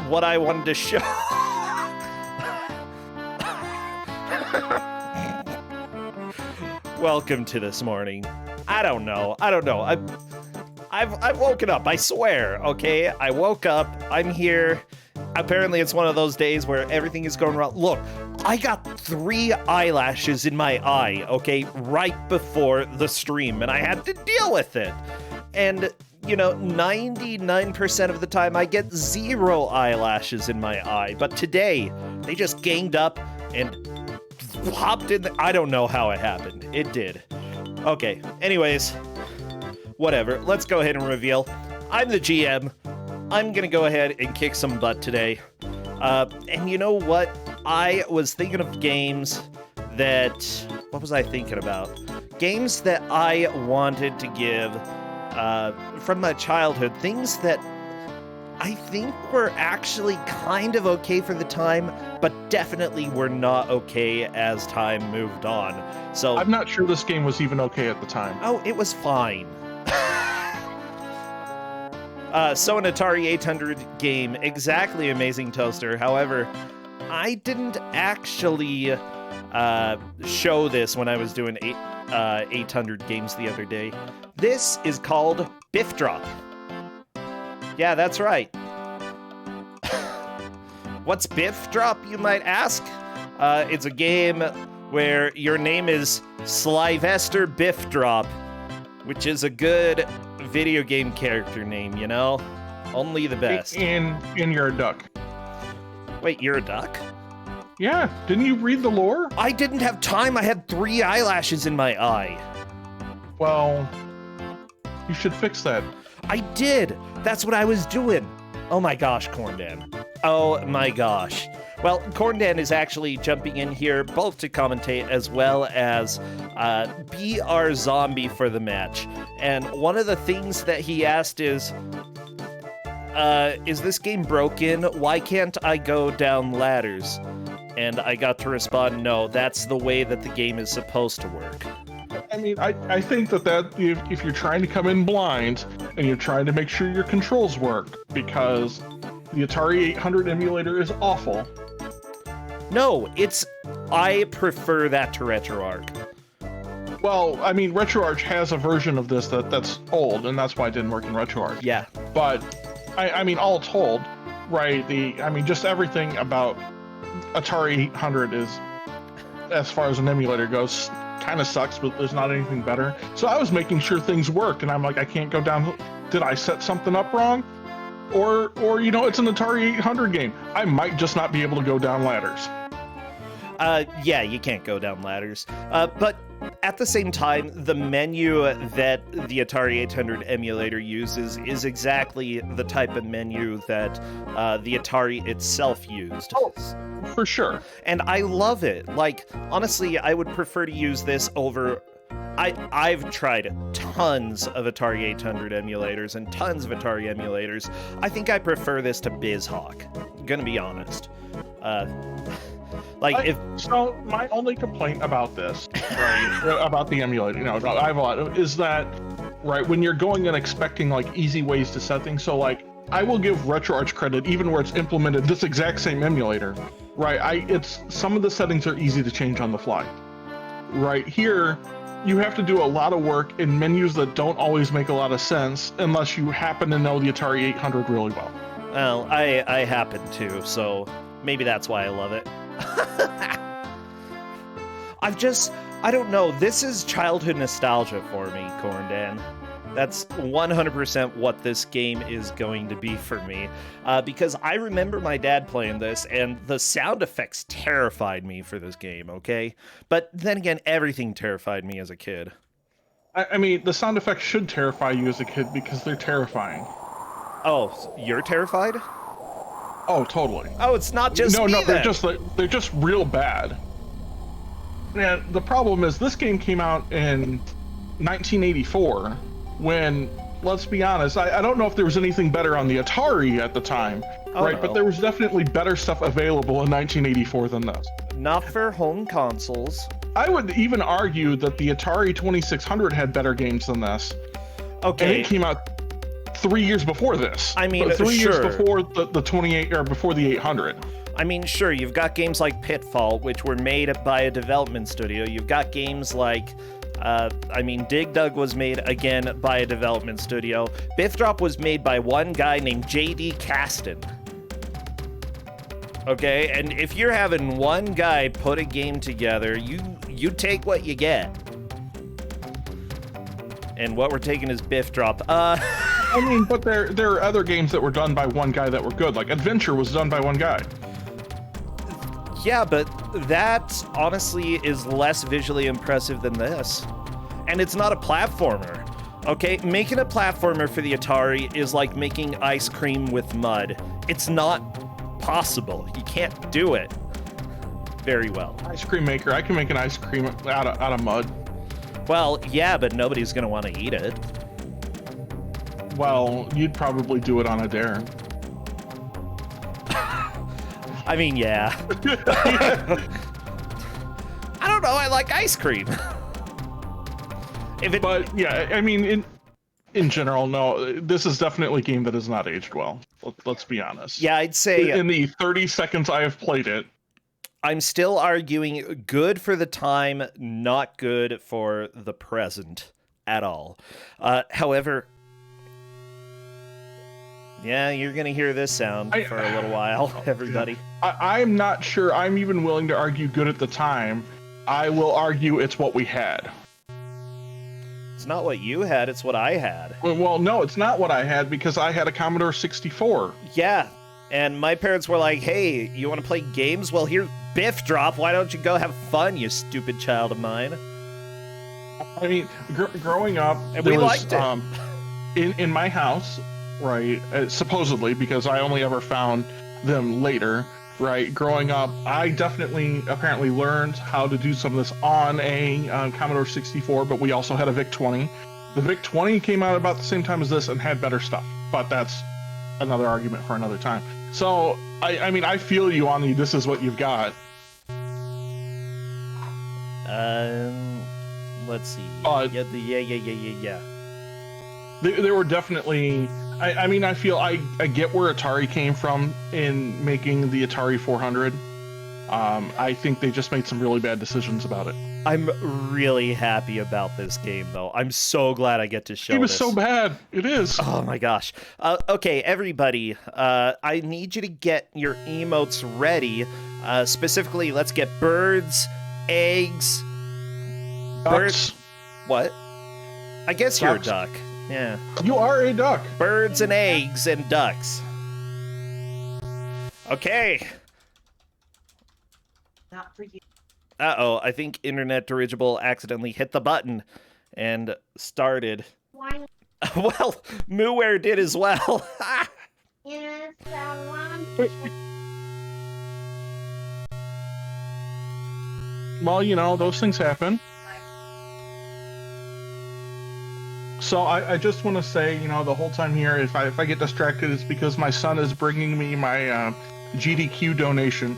what I wanted to show. Welcome to this morning. I don't know. I've woken up, I swear, okay? I woke up, I'm here. Apparently it's one of those days where everything is going wrong. Look, I got 3 eyelashes in my eye, okay, right before the stream, and I had to deal with it. And, 99% of the time I get 0 eyelashes in my eye. But today, they just ganged up and popped in. I don't know how it happened. It did. Okay, anyways, whatever. Let's go ahead and reveal. I'm the GM. I'm gonna go ahead and kick some butt today. And you know what? I was thinking of games that... What was I thinking about? Games that I wanted to give from my childhood. Things that I think were actually kind of okay for the time, but definitely were not okay as time moved on. So I'm not sure this game was even okay at the time. Oh, it was fine. So an Atari 800 game, exactly Amazing Toaster. However, I didn't actually show this when I was doing 800 games the other day. This is called Biffdrop. Yeah, that's right. What's Biffdrop, you might ask? It's a game where your name is Slyvester Biffdrop, which is a good video game character name, you know? Only the best. And you're a duck. Wait, you're a duck? Yeah, didn't you read the lore? I didn't have time, I had 3 eyelashes in my eye. Well, you should fix that. I did! That's what I was doing. Oh my gosh, Corndan. Oh my gosh. Well, Corndan is actually jumping in here both to commentate as well as be our zombie for the match. And one of the things that he asked is this game broken? Why can't I go down ladders? And I got to respond, no, that's the way that the game is supposed to work. I mean, I think that if you're trying to come in blind and you're trying to make sure your controls work, because the Atari 800 emulator is awful. No, I prefer that to RetroArch. Well, I mean, RetroArch has a version of this that's old, and that's why it didn't work in RetroArch. Yeah. But, I mean, all told, right, just everything about Atari 800 is, as far as an emulator goes, kind of sucks, but there's not anything better. So I was making sure things worked, and I'm like, I can't go down. Did I set something up wrong? Or it's an Atari 800 game. I might just not be able to go down ladders. Yeah, you can't go down ladders. But at the same time, the menu that the Atari 800 emulator uses is exactly the type of menu that the Atari itself used. Oh, for sure. And I love it. Like, honestly, I would prefer to use this over... I've tried tons of Atari 800 emulators and tons of Atari emulators. I think I prefer this to BizHawk. Gonna be honest. So my only complaint about this, right, about the emulator, I have a lot, is that, right, when you're going and expecting like easy ways to set things, so like I will give RetroArch credit even where it's implemented this exact same emulator, right? It's some of the settings are easy to change on the fly. Right here, you have to do a lot of work in menus that don't always make a lot of sense unless you happen to know the Atari 800 really well. Well, I happen to, so maybe that's why I love it. I don't know, this is childhood nostalgia for me, Corndan. That's 100% what this game is going to be for me, because I remember my dad playing this, and the sound effects terrified me for this game, okay? But then again, everything terrified me as a kid. I mean, the sound effects should terrify you as a kid because they're terrifying. Oh, so you're terrified? Oh, totally. Oh, it's not just me, they're just real bad. And the problem is this game came out in 1984 when, let's be honest, I don't know if there was anything better on the Atari at the time, right? No. But there was definitely better stuff available in 1984 than this. Not for home consoles. I would even argue that the Atari 2600 had better games than this. Okay. And it came out 3 years before this. I mean, 3 years sure. before the 28 or before the 800. I mean, sure, you've got games like Pitfall, which were made by a development studio. You've got games like, Dig Dug was made, again, by a development studio. Biffdrop was made by one guy named J.D. Caston. Okay, and if you're having one guy put a game together, you take what you get. And what we're taking is Biffdrop. I mean, but there are other games that were done by one guy that were good. Like Adventure was done by one guy. Yeah, but that honestly is less visually impressive than this. And it's not a platformer. Okay, making a platformer for the Atari is like making ice cream with mud. It's not possible. You can't do it very well. Ice cream maker. I can make an ice cream out of mud. Well, yeah, but nobody's gonna want to eat it. Well, you'd probably do it on a dare. I mean, yeah. I don't know, I like ice cream. But yeah, I mean, in general, no, this is definitely a game that has not aged well. Let's be honest. Yeah, I'd say... In the 30 seconds I have played it, I'm still arguing good for the time, not good for the present at all. However... Yeah, you're going to hear this sound for a little while, everybody. I'm not sure I'm even willing to argue good at the time. I will argue it's what we had. It's not what you had, it's what I had. Well, no, it's not what I had because I had a Commodore 64. Yeah, and my parents were like, hey, you want to play games? Well, here's Biffdrop. Why don't you go have fun, you stupid child of mine? I mean, growing up, and we liked it. In my house... Right, supposedly, because I only ever found them later, right? Growing up, I definitely apparently learned how to do some of this on a Commodore 64, but we also had a VIC-20. The VIC-20 came out about the same time as this and had better stuff, but that's another argument for another time. So, I mean, I feel you on the this is what you've got. Let's see. Yeah. There were definitely... I mean, I feel I get where Atari came from in making the Atari 400. I think they just made some really bad decisions about it. I'm really happy about this game, though. I'm so glad I get to show this. It was so bad. It is. Oh, my gosh. Okay, everybody. I need you to get your emotes ready. Specifically, let's get birds, eggs... Ducks. What? I guess you're a duck. Yeah. You are a duck. Birds and eggs and ducks. Okay. Not for you. Uh-oh, I think Internet Dirigible accidentally hit the button and started. Why? Well, Mooware did as well. Yes, Well, you know, those things happen. So I just want to say, you know, the whole time here, if I get distracted, it's because my son is bringing me my GDQ donation.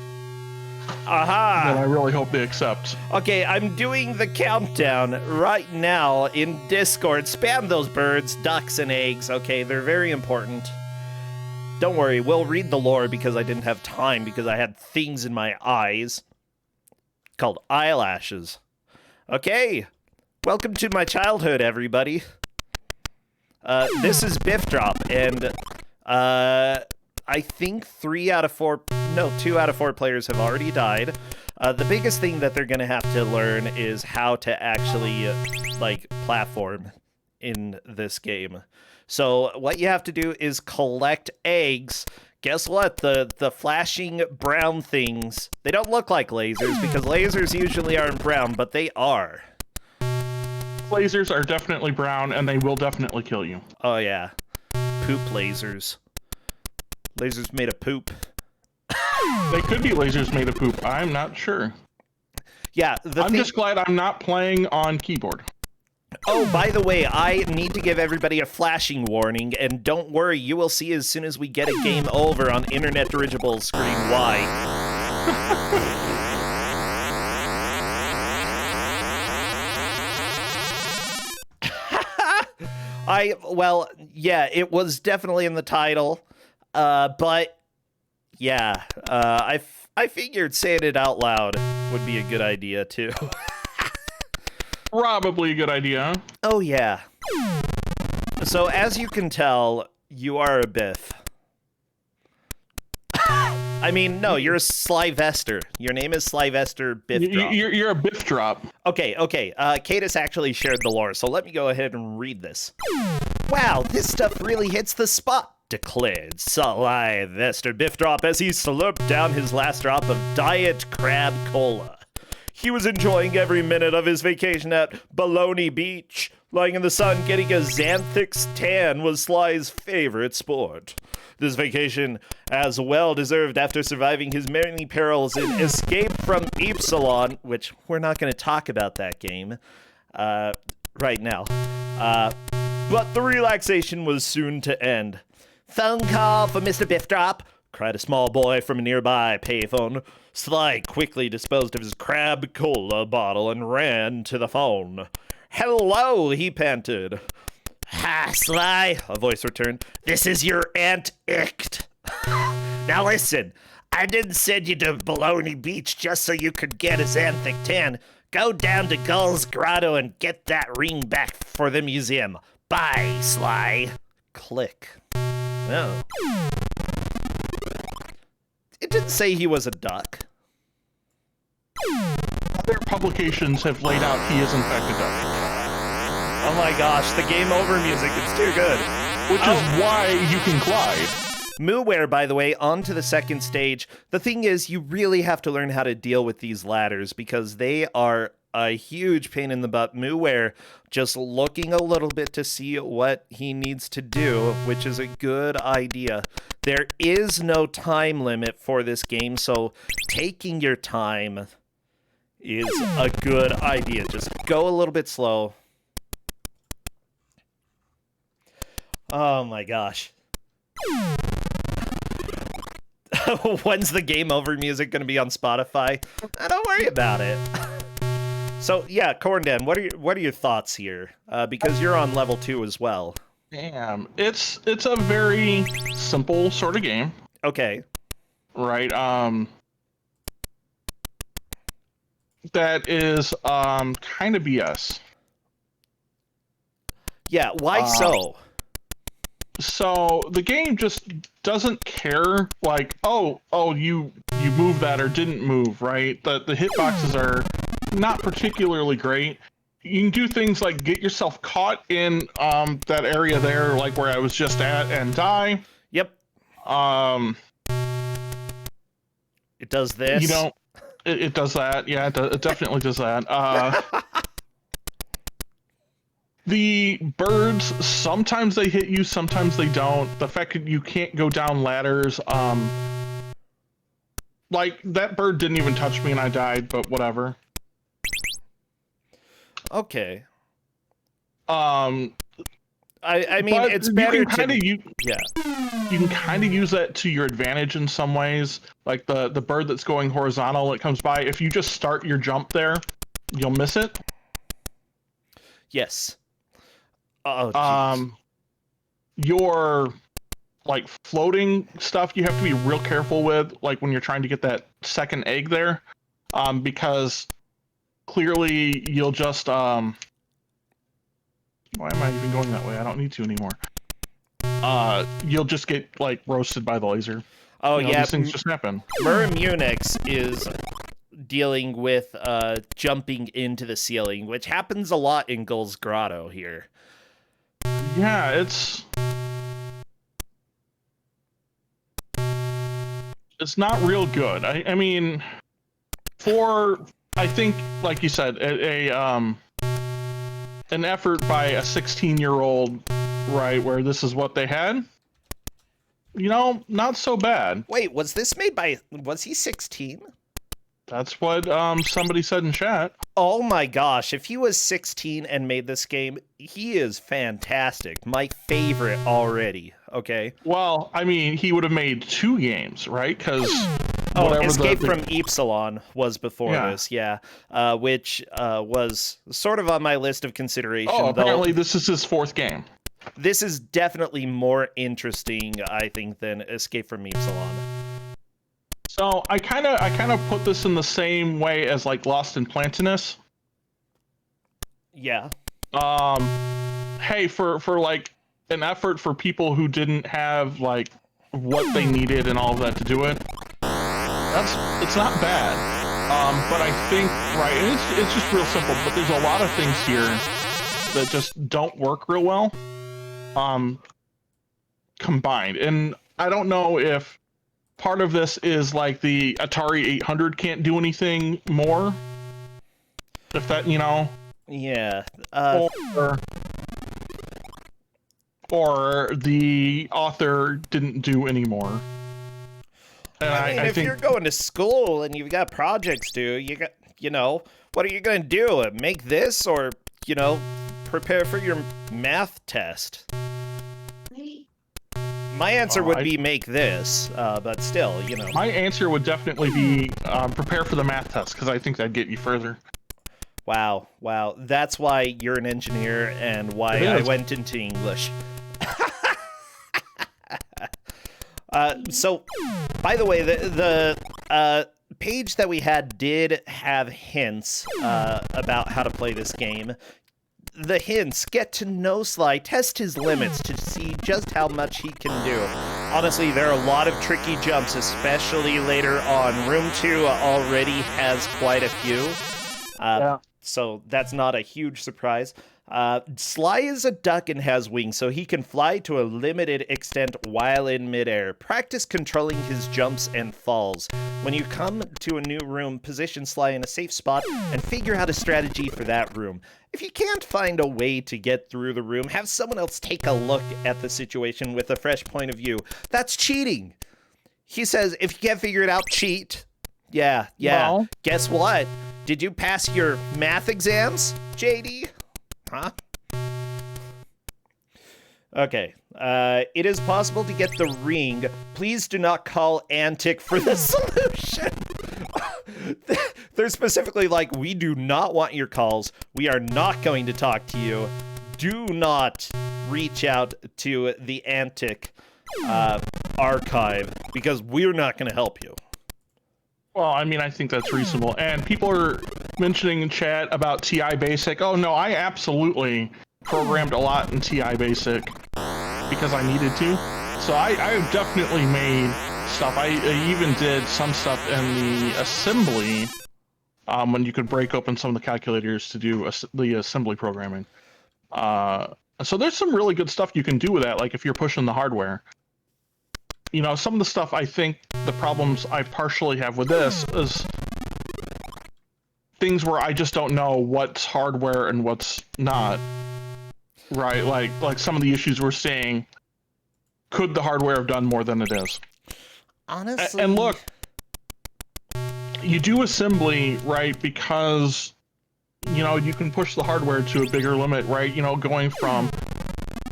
Aha! That I really hope they accept. Okay, I'm doing the countdown right now in Discord. Spam those birds, ducks, and eggs. Okay, they're very important. Don't worry, we'll read the lore because I didn't have time because I had things in my eyes called eyelashes. Okay, welcome to my childhood, everybody. This is Biffdrop, and I think 2 out of 4 players have already died. The biggest thing that they're gonna have to learn is how to actually, platform in this game. So what you have to do is collect eggs. Guess what? The flashing brown things, they don't look like lasers because lasers usually aren't brown, but they are. Lasers are definitely brown, and they will definitely kill you. Oh, yeah. Poop lasers. Lasers made of poop. They could be lasers made of poop. I'm not sure. Yeah, I'm just glad I'm not playing on keyboard. Oh, by the way, I need to give everybody a flashing warning, and don't worry, you will see as soon as we get a game over on Internet Dirigible's screen why. Well, yeah, it was definitely in the title, but yeah, I figured saying it out loud would be a good idea too. Probably a good idea. Oh yeah. So as you can tell, you are a Biff. I mean, no, you're a Slyvester. Your name is Slyvester Biffdrop. You're a Biffdrop. Okay. Cadis actually shared the lore, so let me go ahead and read this. Wow, this stuff really hits the spot, declared Slyvester Biffdrop as he slurped down his last drop of Diet Crab Cola. He was enjoying every minute of his vacation at Baloney Beach. Lying in the sun, getting a Xanthix tan was Sly's favorite sport. This vacation, as well deserved after surviving his many perils in Escape from Epsilon, which we're not going to talk about that game right now. But the relaxation was soon to end. Phone call for Mr. Biffdrop, cried a small boy from a nearby payphone. Sly quickly disposed of his crab cola bottle and ran to the phone. Hello, he panted. Hi, Sly, a voice returned. This is your Aunt Icht. Now listen, I didn't send you to Baloney Beach just so you could get a Xanthic tan. Go down to Gull's Grotto and get that ring back for the museum. Bye, Sly. Click. No. It didn't say he was a duck. Other publications have laid out he is in fact a duck. Oh my gosh, the game over music is too good. Which is why you can glide. Mooware, by the way, on to the second stage. The thing is, you really have to learn how to deal with these ladders because they are a huge pain in the butt. Mooware just looking a little bit to see what he needs to do, which is a good idea. There is no time limit for this game, so taking your time is a good idea. Just go a little bit slow. Oh my gosh. When's the game over music going to be on Spotify? Don't worry about it. So yeah, Corndan, what are your thoughts here? Because you're on level 2 as well. Damn, it's a very simple sort of game. Okay. Right. That is kind of BS. Yeah. Why so? So the game just doesn't care, like, oh, you moved that or didn't move, right? The hitboxes are not particularly great. You can do things like get yourself caught in that area there, like where I was just at, and die. Yep. It does this. You know, it does that. Yeah, it definitely does that. The birds, sometimes they hit you, sometimes they don't. The fact that you can't go down ladders, like, that bird didn't even touch me and I died, but whatever. Okay. I mean, it's better to... You can kind of use that to your advantage in some ways. Like the bird that's going horizontal that comes by, if you just start your jump there, you'll miss it. Yes. Oh, your like floating stuff you have to be real careful with, like when you're trying to get that second egg there, because clearly you'll just why am I even going that way? I don't need to anymore. You'll just get like roasted by the laser. Oh, you know, yeah. these things just happen. Murmunix is dealing with jumping into the ceiling, which happens a lot in Gull's Grotto here. Yeah, it's not real good. I mean, for, I think, like you said, an effort by a 16-year-old, right, where this is what they had, you know, not so bad. Wait, was this made by, was he 16? That's what somebody said in chat. Oh my gosh, if he was 16 and made this game, he is fantastic. My favorite already, okay? Well, I mean, he would have made 2 games, right? Because Escape from Epsilon was before this, yeah. Which was sort of on my list of consideration. Oh, apparently this is his 4th game. This is definitely more interesting, I think, than Escape from Epsilon. So I kind of put this in the same way as like Lost in Plantinus. Yeah. Hey, for like an effort for people who didn't have like what they needed and all of that to do it, it's not bad. But I think right, and it's just real simple. But there's a lot of things here that just don't work real well, combined. And I don't know if part of this is like the Atari 800 can't do anything more. If that, Yeah. Or the author didn't do any more. And I mean, if think you're going to school and you've got projects due, what are you going to do? Make this or, prepare for your math test? My answer would be make this, but still, My answer would definitely be prepare for the math test, because I think that'd get you further. Wow. That's why you're an engineer and why I went into English. So, by the way, the page that we had did have hints about how to play this game. The hints: get to know Sly, test his limits to see just how much he can do. Honestly, there are a lot of tricky jumps, especially later on. Room 2 already has quite a few. So that's not a huge surprise. Sly is a duck and has wings, so he can fly to a limited extent while in midair. Practice controlling his jumps and falls. When you come to a new room, position Sly in a safe spot and figure out a strategy for that room. If you can't find a way to get through the room, have someone else take a look at the situation with a fresh point of view. That's cheating. He says, if you can't figure it out, cheat. Yeah. Well, Guess what? Did you pass your math exams, JD? Huh? Okay. It is possible to get the ring. Please do not call Antic for the solution. They're specifically like, we do not want your calls. We are not going to talk to you. Do not reach out to the Antic archive because we're not going to help you. Well, I mean, I think that's reasonable. And people are mentioning in chat about TI Basic. Oh, no, I absolutely programmed a lot in TI Basic because I needed to. So I definitely made stuff. I even did some stuff in the assembly when you could break open some of the calculators to do the assembly programming. So there's some really good stuff you can do with that, like if you're pushing the hardware. Some of the stuff, I think the problems I partially have with this is things where I just don't know what's hardware and what's not. Right? Like some of the issues we're seeing, could the hardware have done more than it is? Honestly. And look, you do assembly, right, because, you can push the hardware to a bigger limit, right? going from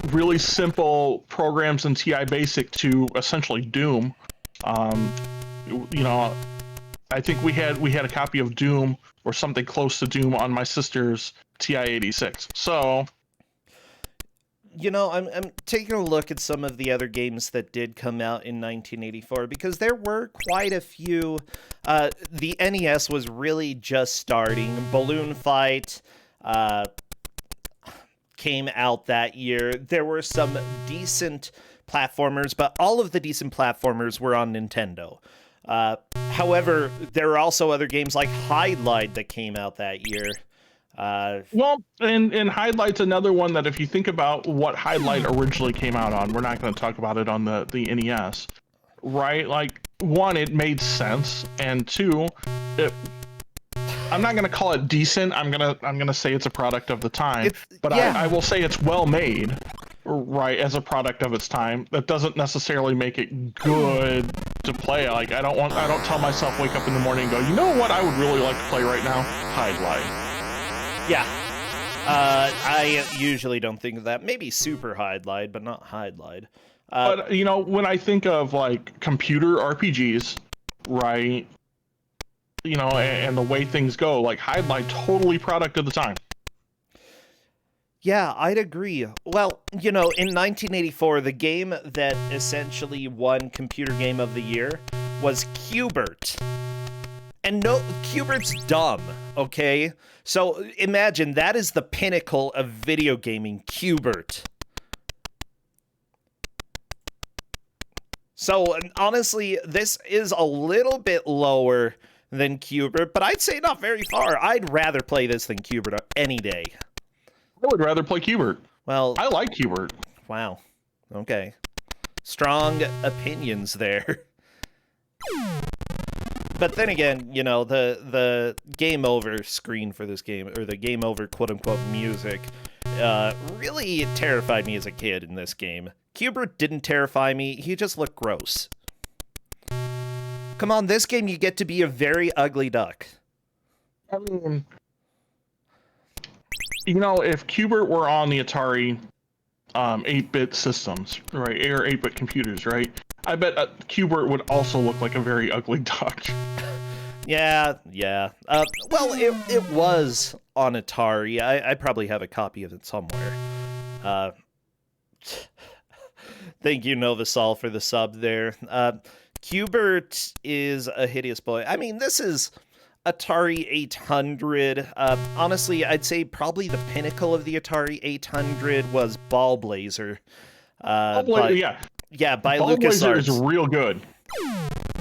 really simple programs in TI Basic to essentially Doom. I think we had a copy of Doom or something close to Doom on my sister's TI-86. So, I'm taking a look at some of the other games that did come out in 1984 because there were quite a few. The NES was really just starting. Balloon Fight came out that year. There were some decent platformers, but all of the decent platformers were on Nintendo. However, there were also other games like Highlight that came out that year. Well, and Highlight's another one that if you think about what Highlight originally came out on, we're not going to talk about it on the NES, right? Like, one, it made sense, and two, I'm not going to call it decent. I'm gonna say it's a product of the time, but yeah. I will say it's well made, right, as a product of its time. That doesn't necessarily make it good to play. Like, I don't tell myself wake up in the morning and go, you know what I would really like to play right now? Highlight. Yeah. I usually don't think of that. Maybe Super Highlight, but not Highlight. But when I think of like computer RPGs, right? And the way things go, like Highlight, totally product of the time. Yeah, I'd agree. Well, in 1984, the game that essentially won Computer Game of the Year was Q*bert. And no, Q*bert's dumb, okay? So imagine that is the pinnacle of video gaming, Q*bert. So honestly, this is a little bit lower than Q*bert, but I'd say not very far. I'd rather play this than Q*bert any day. I would rather play Q*bert. Well, I like Q*bert. wow. Okay. Strong opinions there. But then again, the game over screen for this game, or the game over quote-unquote music, really terrified me as a kid in this game. Q*bert didn't terrify me, he just looked gross. Come on, this game you get to be a very ugly duck. I mean, if Q*bert were on the Atari 8-bit systems, right, or 8-bit computers, right, I bet Q*bert would also look like a very ugly duck. Yeah. Well, it was on Atari. I probably have a copy of it somewhere. Thank you, Novasol, for the sub there. Q*bert is a hideous boy. I mean, this is Atari 800. Honestly, I'd say probably the pinnacle of the Atari 800 was Ball Blazer. Yeah, by Ball Blazer LucasArts. is real good.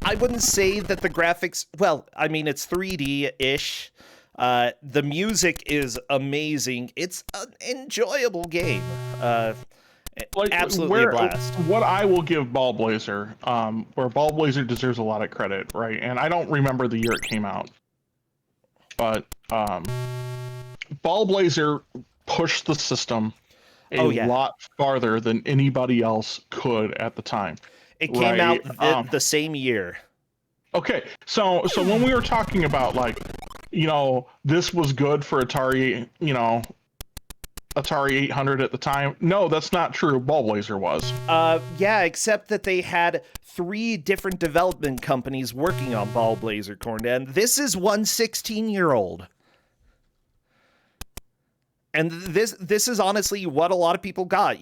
I wouldn't say that the graphics... Well, I mean, it's 3D-ish. The music is amazing. It's an enjoyable game. Absolutely a blast. What I will give Ball Blazer, where Ball Blazer deserves a lot of credit, right? And I don't remember the year it came out, but Ball Blazer pushed the system a lot farther than anybody else could at the time. It came out the same year. Okay, so when we were talking about, like, this was good for Atari, Atari 800 at the time. No, that's not true. Ball Blazer was. Yeah, except that they had 3 different development companies working on Ball Blazer, Corndan. This is one 16-year-old. And this is honestly what a lot of people got,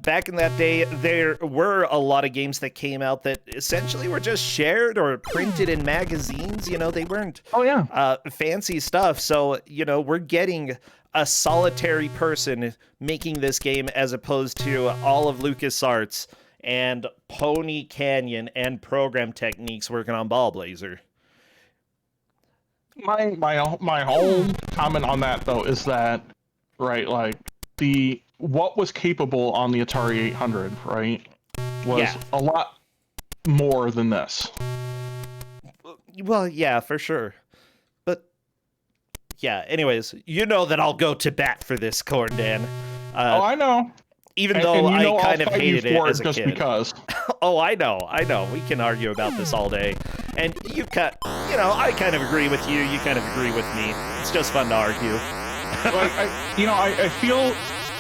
Back in that day, there were a lot of games that came out that essentially were just shared or printed in magazines. They weren't fancy stuff. So, we're getting a solitary person making this game as opposed to all of LucasArts and Pony Canyon and Program Techniques working on Ball Blazer. My whole comment on that, though, is that, right, like, what was capable on the Atari 800, right, was a lot more than this. Well, yeah, for sure. But, yeah, anyways, that I'll go to bat for this, Corndan. I know. Even though I kind of hated it as a just kid. Because. Oh, I know. We can argue about this all day. And I kind of agree with you. You kind of agree with me. It's just fun to argue. Like, I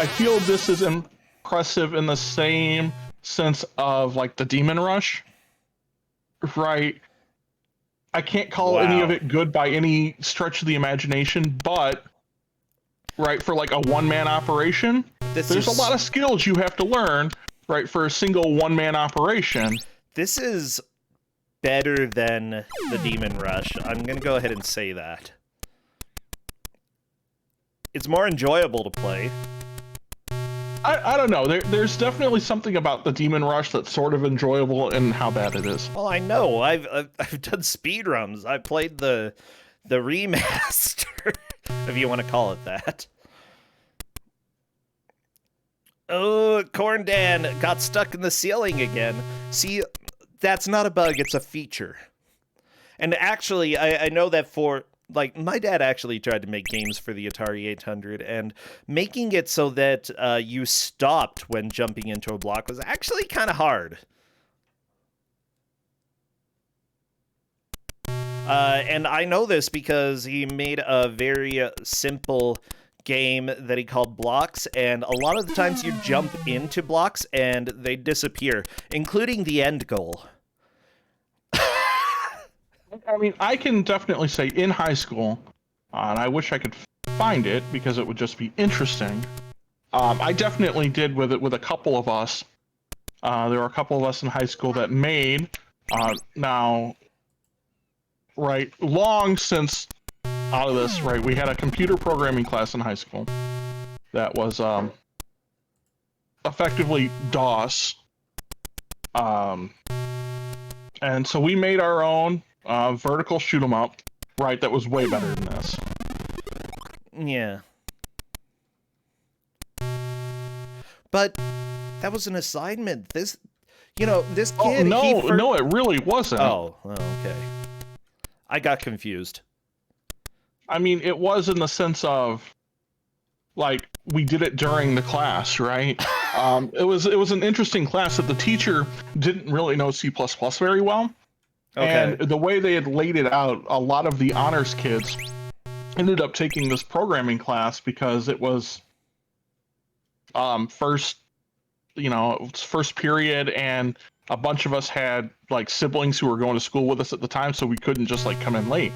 feel this is impressive in the same sense of, like, the Demon Rush, right? I can't call any of it good by any stretch of the imagination, but right, for like a one-man operation, there's a lot of skills you have to learn, right, for a single one-man operation. This is better than the Demon Rush. I'm gonna go ahead and say that. It's more enjoyable to play. I don't know. There's definitely something about the Demon Rush that's sort of enjoyable and how bad it is. Well, I know. I've done speedruns. I played the remaster, if you want to call it that. Oh, Corndan got stuck in the ceiling again. See, that's not a bug, it's a feature. And actually, I know that like, my dad actually tried to make games for the Atari 800, and making it so that you stopped when jumping into a block was actually kind of hard. And I know this because he made a very simple game that he called Blocks, and a lot of the times you jump into blocks and they disappear, including the end goal. I mean, I can definitely say in high school, and I wish I could find it because it would just be interesting. I definitely did with it with a couple of us. There were a couple of us in high school that made, now, right, long since out of this, right, we had a computer programming class in high school that was effectively DOS. And so we made our own vertical shoot 'em up, right, that was way better than this. Yeah. But that was an assignment. This kid. Oh, no, it really wasn't. Oh, okay. I got confused. I mean, it was in the sense of, like, we did it during the class, right? It was an interesting class that the teacher didn't really know C++ very well. Okay. And the way they had laid it out, a lot of the honors kids ended up taking this programming class because it was first period, and a bunch of us had like siblings who were going to school with us at the time, so we couldn't just like come in late.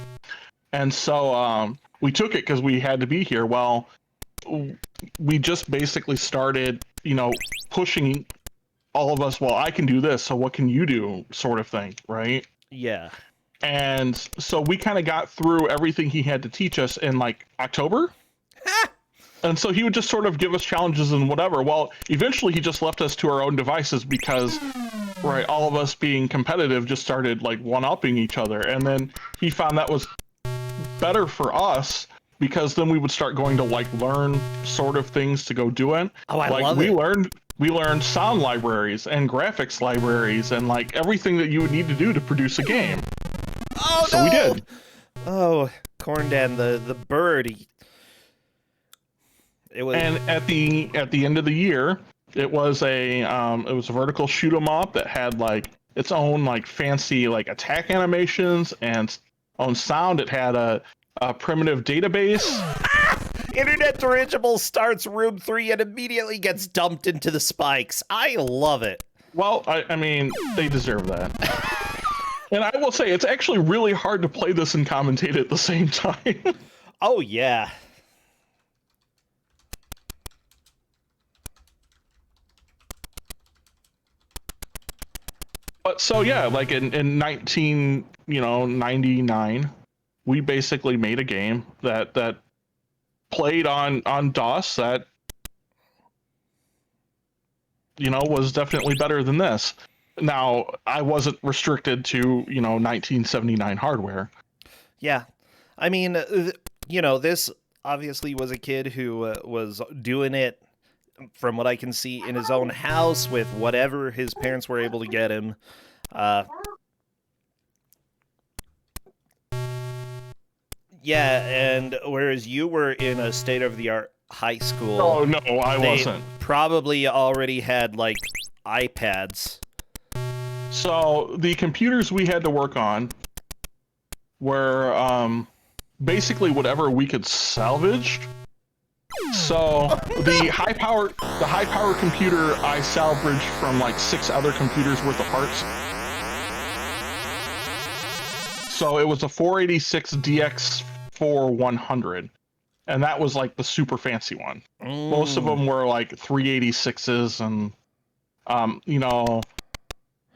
And so we took it because we had to be here. Well, we just basically started, pushing all of us, well, I can do this, so what can you do, sort of thing, right? Yeah. And so we kind of got through everything he had to teach us in like October. And so he would just sort of give us challenges and whatever. Well, eventually he just left us to our own devices because, right, all of us being competitive just started like one-upping each other. And then he found that was better for us because then we would start going to like learn sort of things to go do it. Oh, I like love we it. We learned sound libraries and graphics libraries and like everything that you would need to do to produce a game. Oh, so no! we did. Oh, Corndan, the bird. It was. And at the end of the year, it was a vertical shoot 'em up that had like its own like fancy like attack animations and own sound. It had a primitive database. Internet Dirigible starts room 3 and immediately gets dumped into the spikes. I love it. Well, I mean, they deserve that. And I will say, it's actually really hard to play this and commentate at the same time. Oh, yeah. But so yeah, like in 1999, we basically made a game that played on DOS that was definitely better than this. Now, I wasn't restricted to 1979 hardware. Yeah. I mean, this obviously was a kid who was doing it, from what I can see, in his own house with whatever his parents were able to get him. Yeah, and whereas you were in a state-of-the-art high school... Oh, no, I they wasn't. probably already had, like, iPads. So, the computers we had to work on were basically whatever we could salvage. So the high power computer I salvaged from like 6 other computers worth of parts. So it was a 486 DX4100, and that was like the super fancy one. Most of them were like 386s, and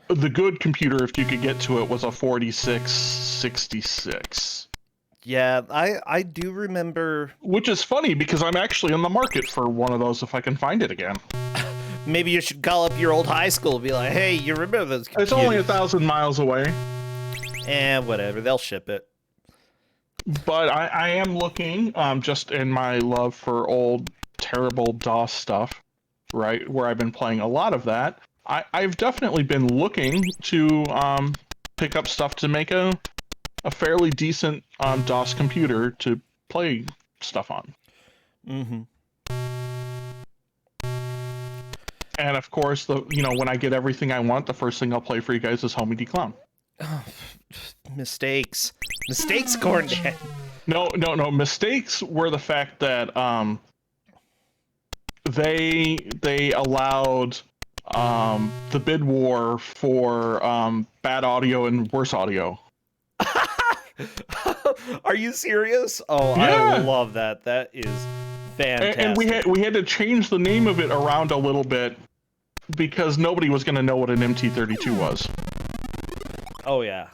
the good computer, if you could get to it, was a 4666. Yeah, I do remember... Which is funny, because I'm actually in the market for one of those if I can find it again. Maybe you should call up your old high school and be like, hey, you remember those computers? It's only 1,000 miles away. Whatever, they'll ship it. But I am looking, just in my love for old, terrible DOS stuff, right, where I've been playing a lot of that. I've definitely been looking to pick up stuff to make a fairly decent DOS computer to play stuff on. Mm-hmm. And of course, when I get everything I want, the first thing I'll play for you guys is Homie D Clown. Oh, mistakes, Corndan. No. Mistakes were the fact that they allowed the bid war for bad audio and worse audio. Are you serious? Oh, Yeah. I love that. That is fantastic. And we had to change the name of it around a little bit because nobody was going to know what an MT32 was. Oh yeah.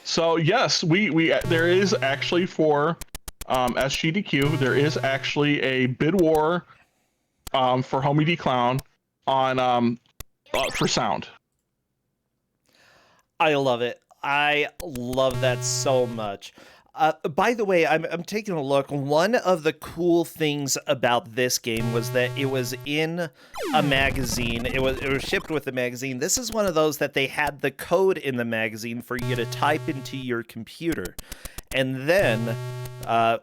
So yes, we there is actually for SGDQ, there is actually a bid war for Homie D Clown on for sound. I love it. I love that so much. By the way, I'm taking a look. One of the cool things about this game was that it was in a magazine. It was shipped with the magazine. This is one of those that they had the code in the magazine for you to type into your computer, and then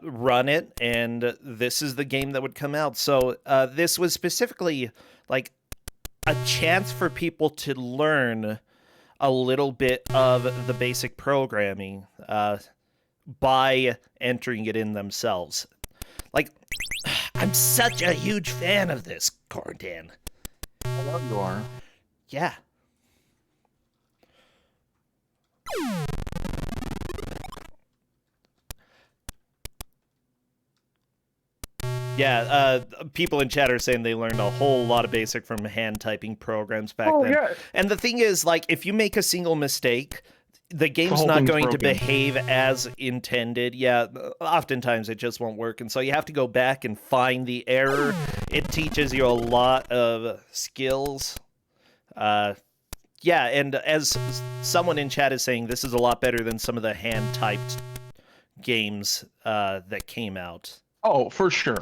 run it. And this is the game that would come out. So this was specifically like a chance for people to learn a little bit of the basic programming by entering it in themselves. Like, I'm such a huge fan of this, Cordan. I know you are. Yeah. Yeah, people in chat are saying they learned a whole lot of basic from hand typing programs back then. Yeah. And the thing is, like, if you make a single mistake, the game's whole not thing's going to broken. behave as intended. Yeah, oftentimes it just won't work. And so you have to go back and find the error. It teaches you a lot of skills. Yeah, and as someone in chat is saying, this is a lot better than some of the hand-typed games that came out. Oh, for sure.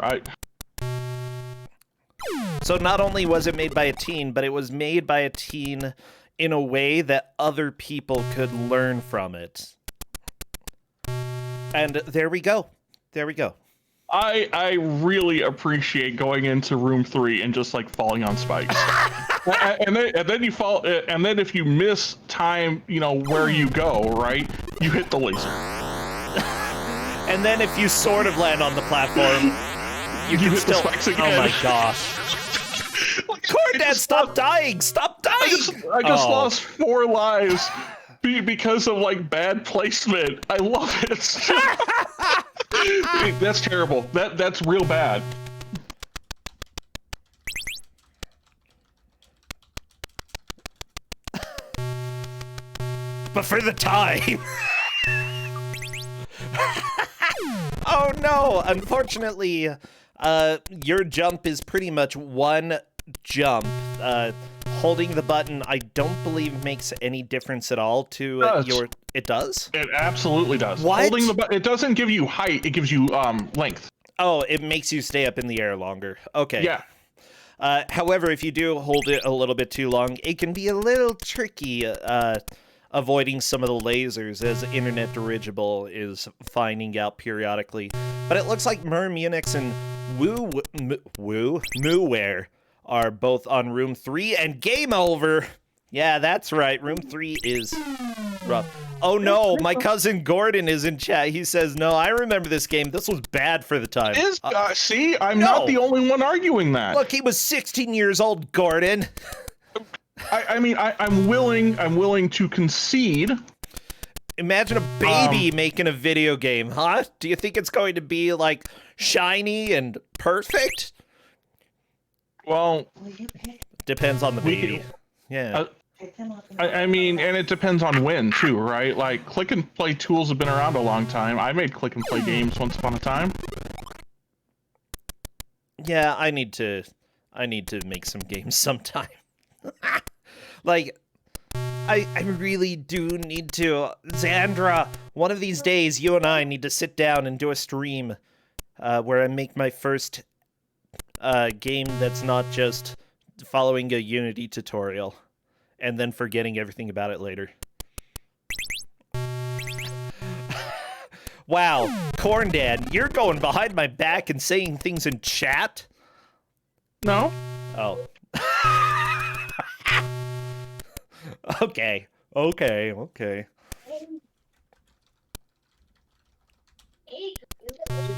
So not only was it made by a teen, but it was made by a teen in a way that other people could learn from it. And there we go. There we go. I really appreciate going into room 3 and just like falling on spikes. and then you fall, and then if you miss time, you know, where you go, right? You hit the laser. And then if you sort of land on the platform, you can hit the still... spikes Oh again. my gosh. Cordan, stop dying! Stop dying! I just Oh. lost 4 lives because of like bad placement. I love it. That's terrible. That's real bad. But for the time. Oh no! Unfortunately, your jump is pretty much one jump. Holding the button, I don't believe makes any difference at all to your... It does? It absolutely does. What? Holding the button, it doesn't give you height, it gives you length. Oh, it makes you stay up in the air longer. Okay. Yeah. However, if you do hold it a little bit too long, it can be a little tricky avoiding some of the lasers, as Internet Dirigible is finding out periodically. But it looks like Munix and Mooware are both on room 3, and game over! Yeah, that's right, room 3 is rough. Oh no, my cousin Gordon is in chat. He says, no, I remember this game. This was bad for the time. See, I'm no. not the only one arguing that. Look, he was 16 years old, Gordon. I'm willing to concede. Imagine a baby making a video game, huh? Do you think it's going to be, like, shiny and perfect? Well, Depends on the We baby. Yeah. I mean, and it depends on when, too, right? Like, click and play tools have been around a long time. I made click and play games once upon a time. Yeah, I need to make some games sometime. Like, I really do need to. Xandra, one of these days, you and I need to sit down and do a stream where I make my first game that's not just following a Unity tutorial and then forgetting everything about it later. Wow, Corn Dad, you're going behind my back and saying things in chat? No? Oh. Okay. Are you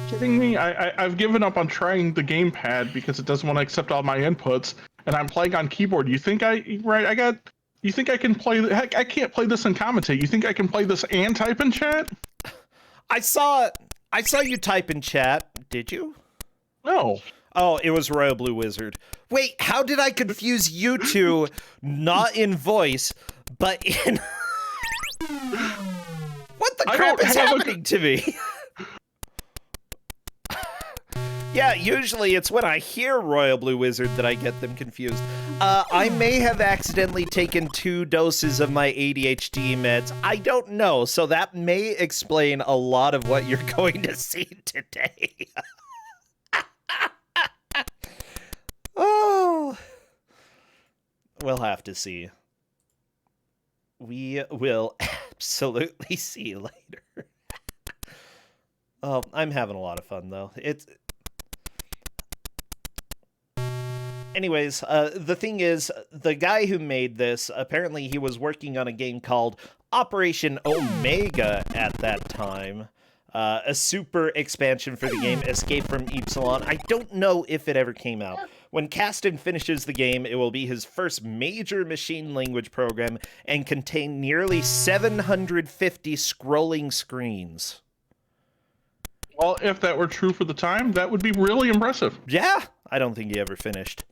kidding me? I've given up on trying the gamepad because it doesn't want to accept all my inputs, and I'm playing on keyboard. You think you think I can play? Heck, I can't play this and commentate. You think I can play this and type in chat? I saw you type in chat. Did you? No. Oh, it was Royal Blue Wizard. Wait, how did I confuse you two, not in voice, but in... What the crap is happening to me? Yeah, usually it's when I hear Royal Blue Wizard that I get them confused. I may have accidentally taken 2 doses of my ADHD meds. I don't know, so that may explain a lot of what you're going to see today. Oh, we'll have to see. We will absolutely see later. Oh, I'm having a lot of fun, though. Anyways, the thing is, the guy who made this, apparently he was working on a game called Operation Omega at that time. A super expansion for the game, Escape from Ypsilon. I don't know if it ever came out. When Caston finishes the game, it will be his first major machine language program and contain nearly 750 scrolling screens. Well, if that were true for the time, that would be really impressive. Yeah, I don't think he ever finished.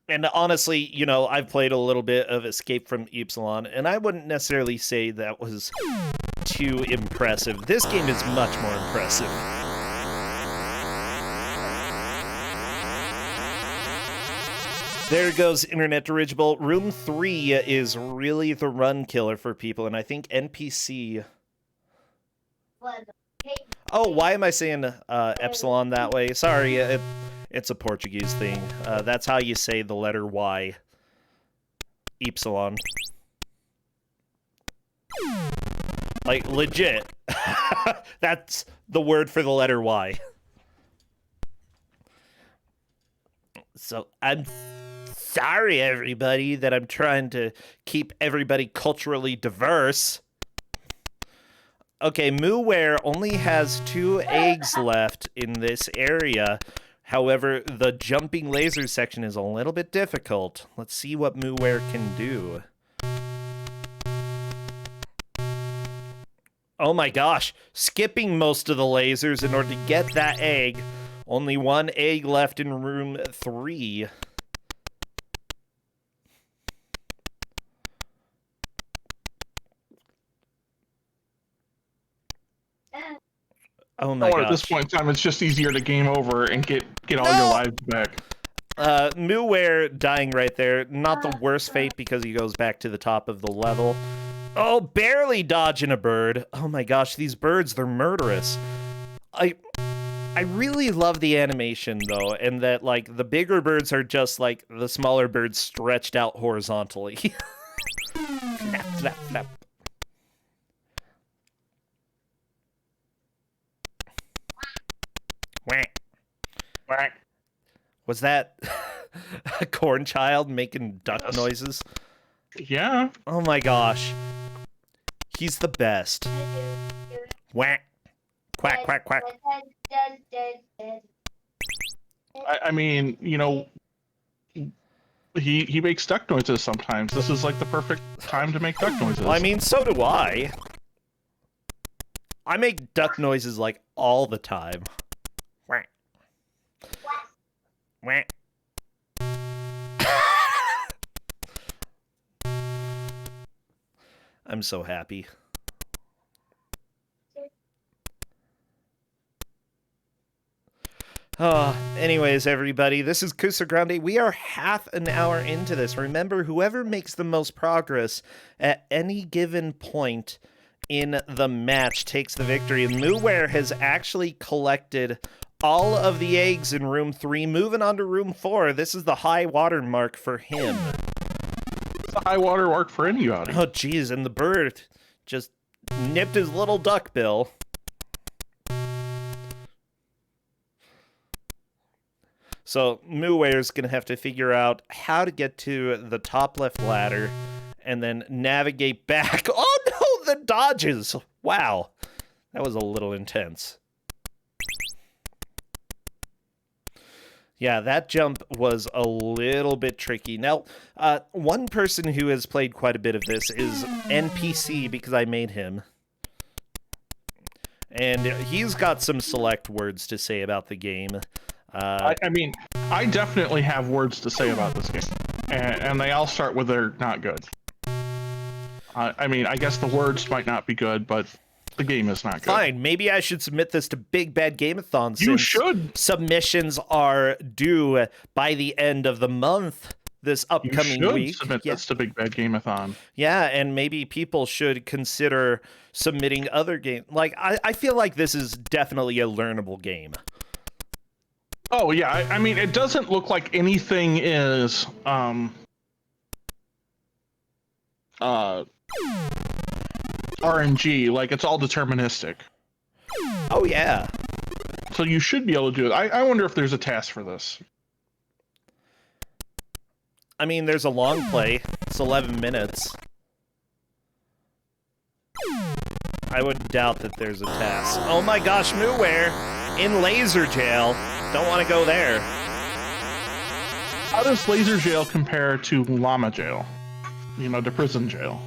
And honestly, you know, I've played a little bit of Escape from Ypsilon, and I wouldn't necessarily say that was too impressive. This game is much more impressive. There goes Internet Dirigible. Room 3 is really the run killer for people, and I think NPC... Oh, why am I saying Epsilon that way? Sorry, it's a Portuguese thing. That's how you say the letter Y. Epsilon. Like, legit. That's the word for the letter Y. So, I'm sorry, everybody, that I'm trying to keep everybody culturally diverse. Okay, Mooware only has 2 eggs left in this area. However, the jumping laser section is a little bit difficult. Let's see what Mooware can do. Oh my gosh, skipping most of the lasers in order to get that egg. Only 1 egg left in room 3. Oh my gosh. At this point in time, it's just easier to game over and get all your lives back. Mooware dying right there. Not the worst fate because he goes back to the top of the level. Oh, barely dodging a bird. Oh my gosh, these birds, they're murderous. I really love the animation, though, and that, like, the bigger birds are just, like, the smaller birds stretched out horizontally. Flap, flap, flap. Whack. Whack. Was that a corn child making duck noises? Yeah. Oh my gosh. He's the best. Whack. Quack, quack, quack. I mean, you know, he makes duck noises sometimes. This is like the perfect time to make duck noises. Well, I mean, so do I. I make duck noises like all the time. Whack. Whack. I'm so happy. Anyways, everybody, this is Ku5ogrande. We are half an hour into this. Remember, whoever makes the most progress at any given point in the match takes the victory. And Mooware has actually collected all of the eggs in room 3. Moving on to room 4. This is the high water mark for him. It's a high water mark for anybody. Oh, geez, and the bird just nipped his little duck bill. So Mooware's going to have to figure out how to get to the top left ladder and then navigate back. Oh no, the dodges! Wow, that was a little intense. Yeah, that jump was a little bit tricky. Now, one person who has played quite a bit of this is NPC, because I made him. and he's got some select words to say about the game. I mean, I definitely have words to say about this game, and they all start with they're not good. I mean, I guess the words might not be good, but the game is not good. Fine, maybe I should submit this to Big Bad Gameathon. You should. Submissions are due by the end of the month this upcoming week. You should submit this to Big Bad Gameathon. Yeah, and maybe people should consider submitting other games. Like, I feel like this is definitely a learnable game. Oh, yeah. I mean, it doesn't look like anything is RNG. Like, it's all deterministic. Oh, yeah. So you should be able to do it. I wonder if there's a task for this. I mean, there's a long play. It's 11 minutes. I would doubt that there's a task. Oh my gosh, Mooware! In laser jail. Don't want to go there. How does laser jail compare to llama jail? You know, to prison jail.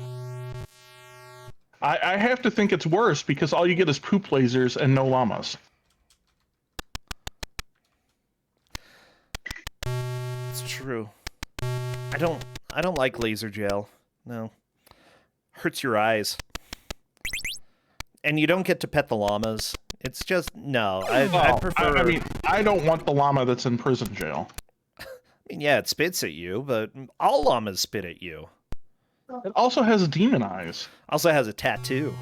I have to think it's worse because all you get is poop lasers and no llamas. It's true. I don't like laser jail. No. Hurts your eyes. And you don't get to pet the llamas. It's just, no. I prefer... I mean, I don't want the llama that's in prison jail. I mean, yeah, it spits at you, but all llamas spit at you. It also has demon eyes. Also has a tattoo.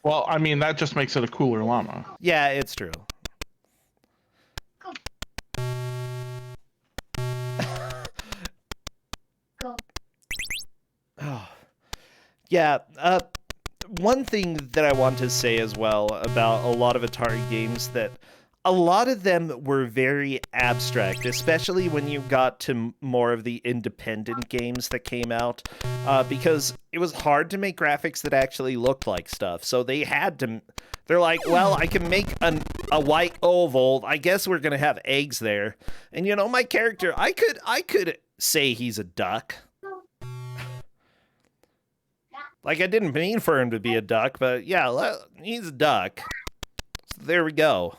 Well, I mean, that just makes it a cooler llama. Yeah, it's true. Oh. Yeah, one thing that I want to say as well about a lot of Atari games, that a lot of them were very abstract, especially when you got to more of the independent games that came out, because it was hard to make graphics that actually looked like stuff. So they had to, they're like, well, I can make a white oval. I guess we're going to have eggs there. And you know, my character, I could say he's a duck. Like, I didn't mean for him to be a duck, but yeah, he's a duck. So there we go.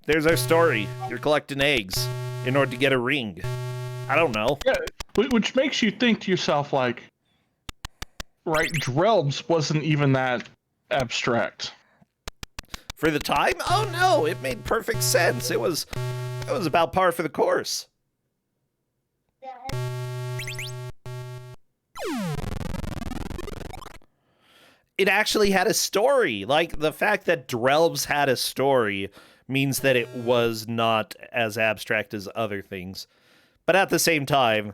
There's our story. You're collecting eggs in order to get a ring. I don't know. Yeah, which makes you think to yourself, like, right, Drelbs wasn't even that abstract. For the time? Oh no, it made perfect sense. It was about par for the course. It actually had a story. Like, the fact that Drelbs had a story means that it was not as abstract as other things. But at the same time,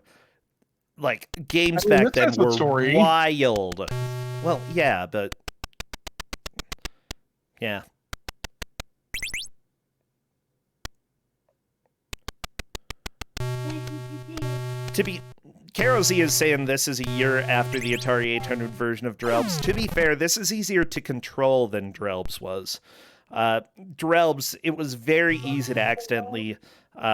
like, games back then were wild. Well, yeah, but... yeah. To be... Karozzy is saying this is a year after the Atari 800 version of Drelbs. To be fair, this is easier to control than Drelbs was. Drelbs, it was very easy to accidentally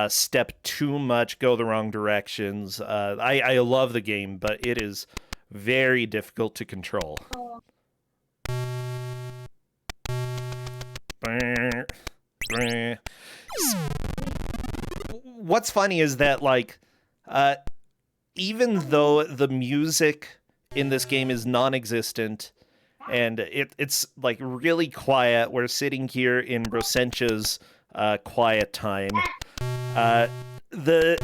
step too much, go the wrong directions. I love the game, but it is very difficult to control. What's funny is that, like, even though the music in this game is non-existent and it's like really quiet, we're sitting here in Brosentia's quiet time. The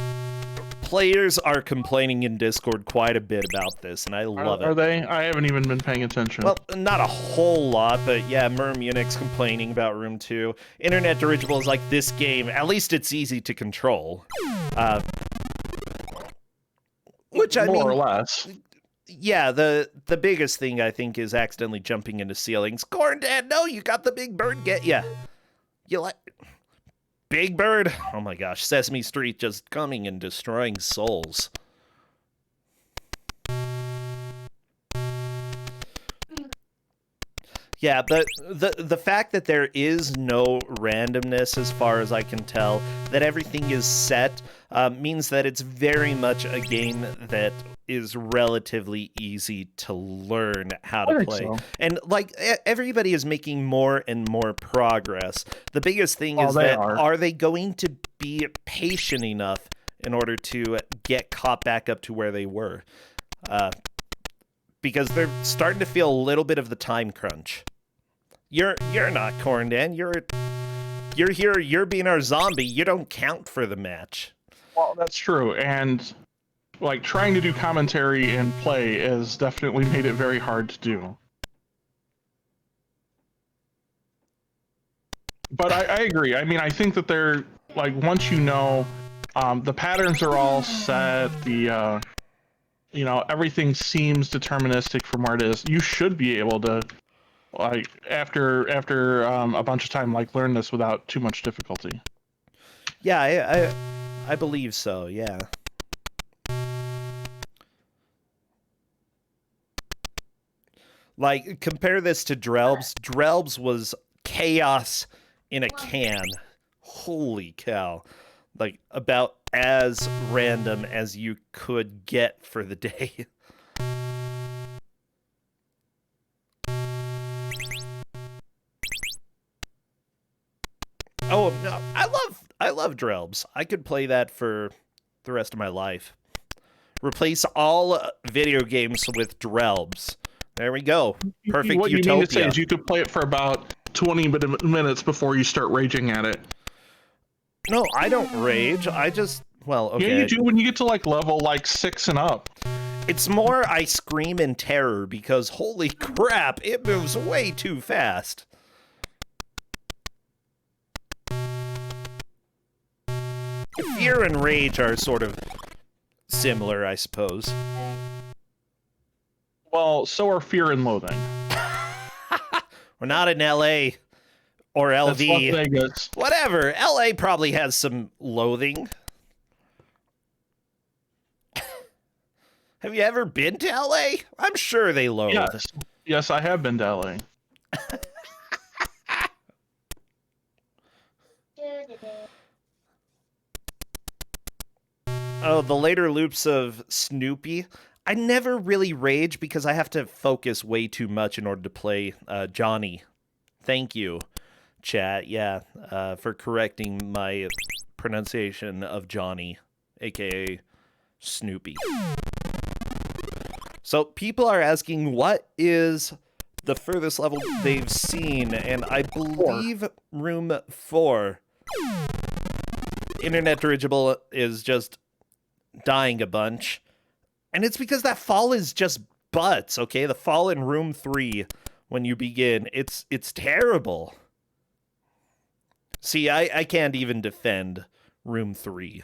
players are complaining in Discord quite a bit about this, and I love it. Are they? I haven't even been paying attention. Well, not a whole lot, but yeah, Munich's complaining about Room 2. Internet Dirigible is like, this game, at least it's easy to control. Which, I mean, more or less. Yeah, the biggest thing, I think, is accidentally jumping into ceilings. Corn Dad, no, you got the big bird get ya. You like... Big Bird? Oh my gosh, Sesame Street just coming and destroying souls. Yeah, but the fact that there is no randomness, as far as I can tell, that everything is set, means that it's very much a game that is relatively easy to learn how I to think play. so. And like everybody is making more and more progress. The biggest thing Oh, is they that are. they going to be patient enough in order to get caught back up to where they were? Because they're starting to feel a little bit of the time crunch. You're not Corndan. You're here. You're being our zombie. You don't count for the match. Well, that's true, and like trying to do commentary and play has definitely made it very hard to do. But I agree. I mean, I think that they're like once you know, the patterns are all set. The everything seems deterministic from where it is. You should be able to like after a bunch of time like learn this without too much difficulty. Yeah, I believe so. Yeah. Like, compare this to Drelbs. Drelbs was chaos in a can. Holy cow. Like, about as random as you could get for the day. Oh, no. I love Drelbs. I could play that for the rest of my life. Replace all video games with Drelbs. There we go. Perfect What utopia. you mean to say is you could play it for about 20 minutes before you start raging at it. No, I don't rage. I just, well, okay. Yeah, you do when you get to like level like 6 and up. It's more I scream in terror because holy crap, it moves way too fast. Fear and rage are sort of similar, I suppose. Well, so are fear and loathing. We're not in LA or That's Las LV. Vegas. Whatever. LA probably has some loathing. Have you ever been to LA? I'm sure they loathe. Yes, I have been to LA. Oh, the later loops of Snoopy. I never really rage because I have to focus way too much in order to play Johnny. Thank you, chat. Yeah, for correcting my pronunciation of Johnny, aka Snoopy. So people are asking what is the furthest level they've seen, and I believe room 4. Internet dirigible is just dying a bunch. And it's because that fall is just butts, okay? The fall in room 3 when you begin, it's terrible. See, I can't even defend room 3.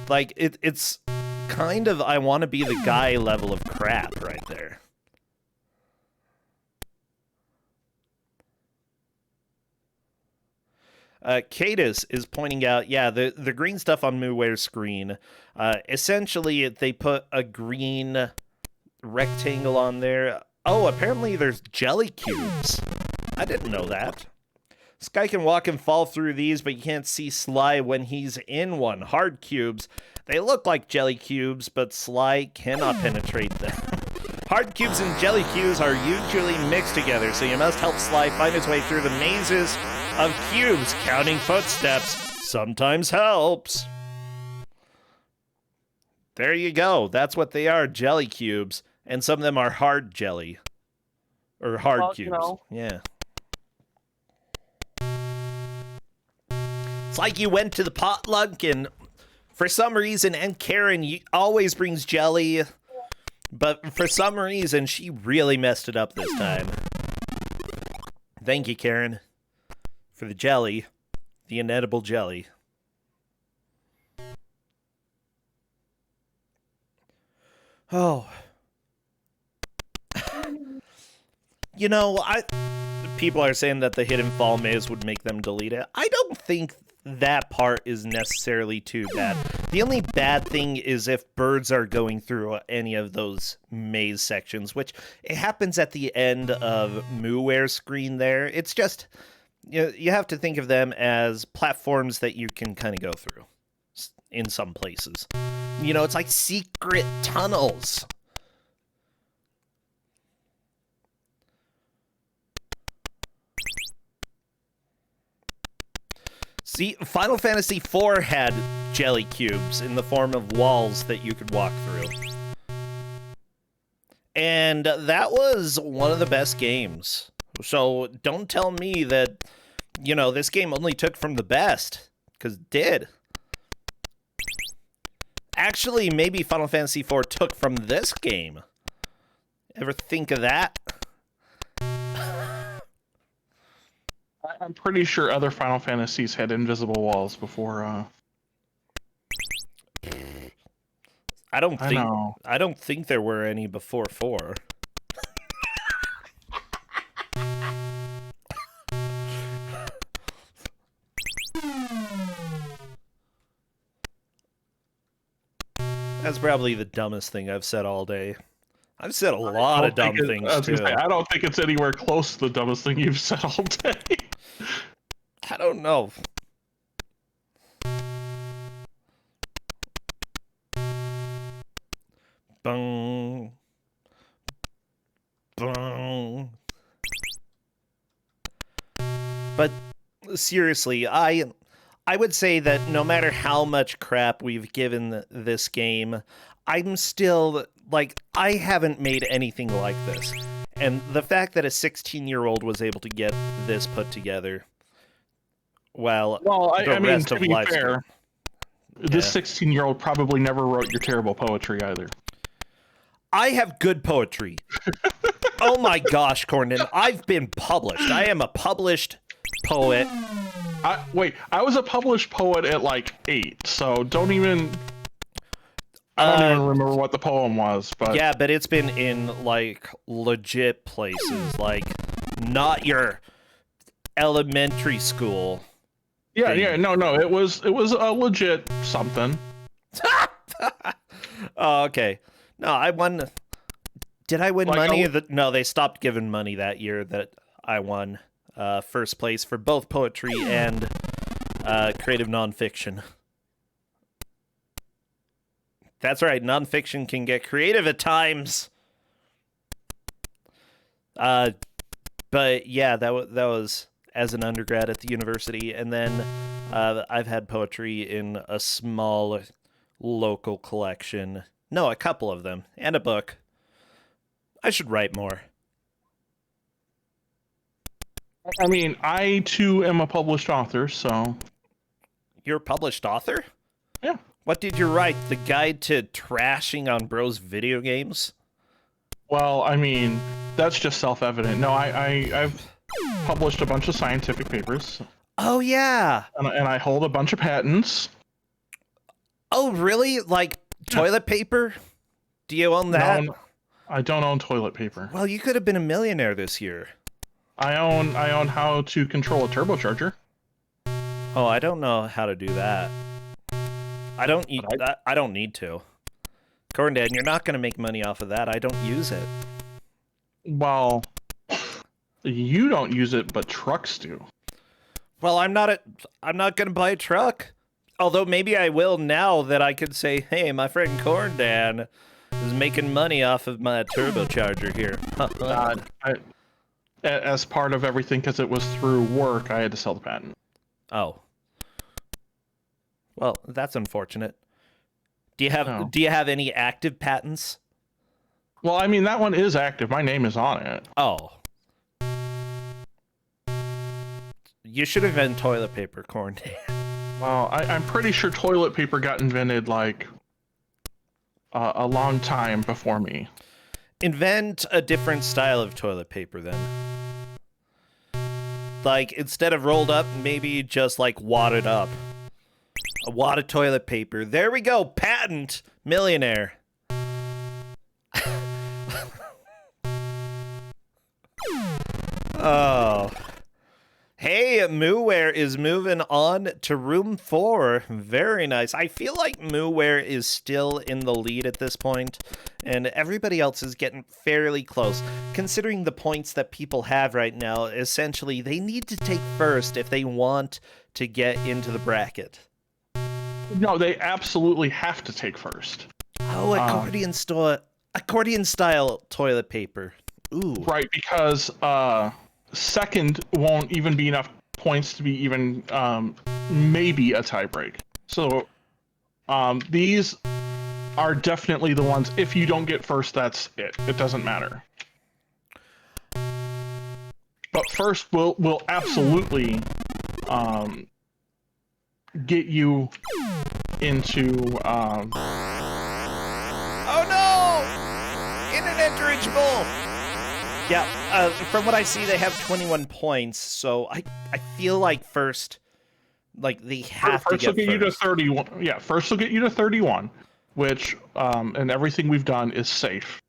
Like, it's kind of I want to be the guy level of crap right there. Cadis is pointing out, yeah, the green stuff on Mooware's screen, essentially they put a green rectangle on there. Oh, apparently there's jelly cubes. I didn't know that. Sky can walk and fall through these, but you can't see Sly when he's in one. Hard cubes. They look like jelly cubes, but Sly cannot penetrate them. Hard cubes and jelly cubes are usually mixed together, so you must help Sly find his way through the mazes of cubes. Counting footsteps sometimes helps. There you go. That's what they are, jelly cubes. And some of them are hard jelly. Or hard cubes. Yeah. It's like you went to the potluck and for some reason, and Karen always brings jelly, but for some reason, she really messed it up this time. Thank you, Karen, for the jelly, the inedible jelly. Oh. You know, people are saying that the hidden fall maze would make them delete it. I don't think that part is necessarily too bad. The only bad thing is if birds are going through any of those maze sections, which it happens at the end of Mooware's screen there. It's just, you have to think of them as platforms that you can kind of go through in some places. It's like secret tunnels. See, Final Fantasy IV had jelly cubes in the form of walls that you could walk through. And that was one of the best games. So don't tell me that, this game only took from the best, because it did. Actually, maybe Final Fantasy IV took from this game. Ever think of that? I'm pretty sure other Final Fantasies had invisible walls before. I don't think there were any before 4. That's probably the dumbest thing I've said all day. I've said a lot of dumb things, too. I don't think it's anywhere close to the dumbest thing you've said all day. I don't know. Bung. Bung. But seriously, I would say that no matter how much crap we've given this game, I'm still, I haven't made anything like this. And the fact that a 16-year-old was able to get this put together, I mean, to be fair, this 16-year-old probably never wrote your terrible poetry either. I have good poetry. Oh my gosh, Corndon, I've been published. I am a published poet. I was a published poet at 8, so don't even... I don't even remember what the poem was, but... Yeah, but it's been in, legit places, not your elementary school. Yeah, no, it was a legit something. Oh, okay. No, I won... Did I win money? No, they stopped giving money that year that I won first place for both poetry and creative nonfiction. That's right, nonfiction can get creative at times. But yeah, that was as an undergrad at the university, and then I've had poetry in a small local collection. No, a couple of them, and a book. I should write more. I mean, I too am a published author, so... You're a published author? Yeah. What did you write? The Guide to Trashing on Bros Video Games? Well, I mean, that's just self-evident. No, I've published a bunch of scientific papers. Oh, yeah. And I hold a bunch of patents. Oh, really? Toilet paper? Do you own that? No, I don't own toilet paper. Well, you could have been a millionaire this year. I own how to control a turbocharger. Oh, I don't know how to do that. I don't need to. Corndad, you're not going to make money off of that. I don't use it. Well, you don't use it, but trucks do. Well, I'm not going to buy a truck. Although maybe I will now that I could say, hey, my friend Corndad is making money off of my turbocharger here. As part of everything, because it was through work, I had to sell the patent. Oh. Well, that's unfortunate. Do you have any active patents? Well, I mean, that one is active. My name is on it. Oh. You should have been toilet paper, Corndad. Well, I'm pretty sure toilet paper got invented a long time before me. Invent a different style of toilet paper then. Instead of rolled up, maybe just wadded up. A wad of toilet paper. There we go. Patent. Millionaire. Oh. Hey, Hey, Mooware is moving on to room 4. Very nice. I feel like Mooware is still in the lead at this point, and everybody else is getting fairly close. Considering the points that people have right now, essentially, they need to take first if they want to get into the bracket. No, they absolutely have to take first. Oh, accordion-style toilet paper. Ooh. Right, because second won't even be enough points to be even maybe a tiebreak. So these are definitely the ones. If you don't get first, that's it. It doesn't matter. But first, we'll absolutely get you into. Oh no! Internet reachable. Yeah, from what I see, they have 21 points, so I feel like first, like, they have to get first. First will get you to 31. Yeah, first will get you to 31, which, and everything we've done is safe.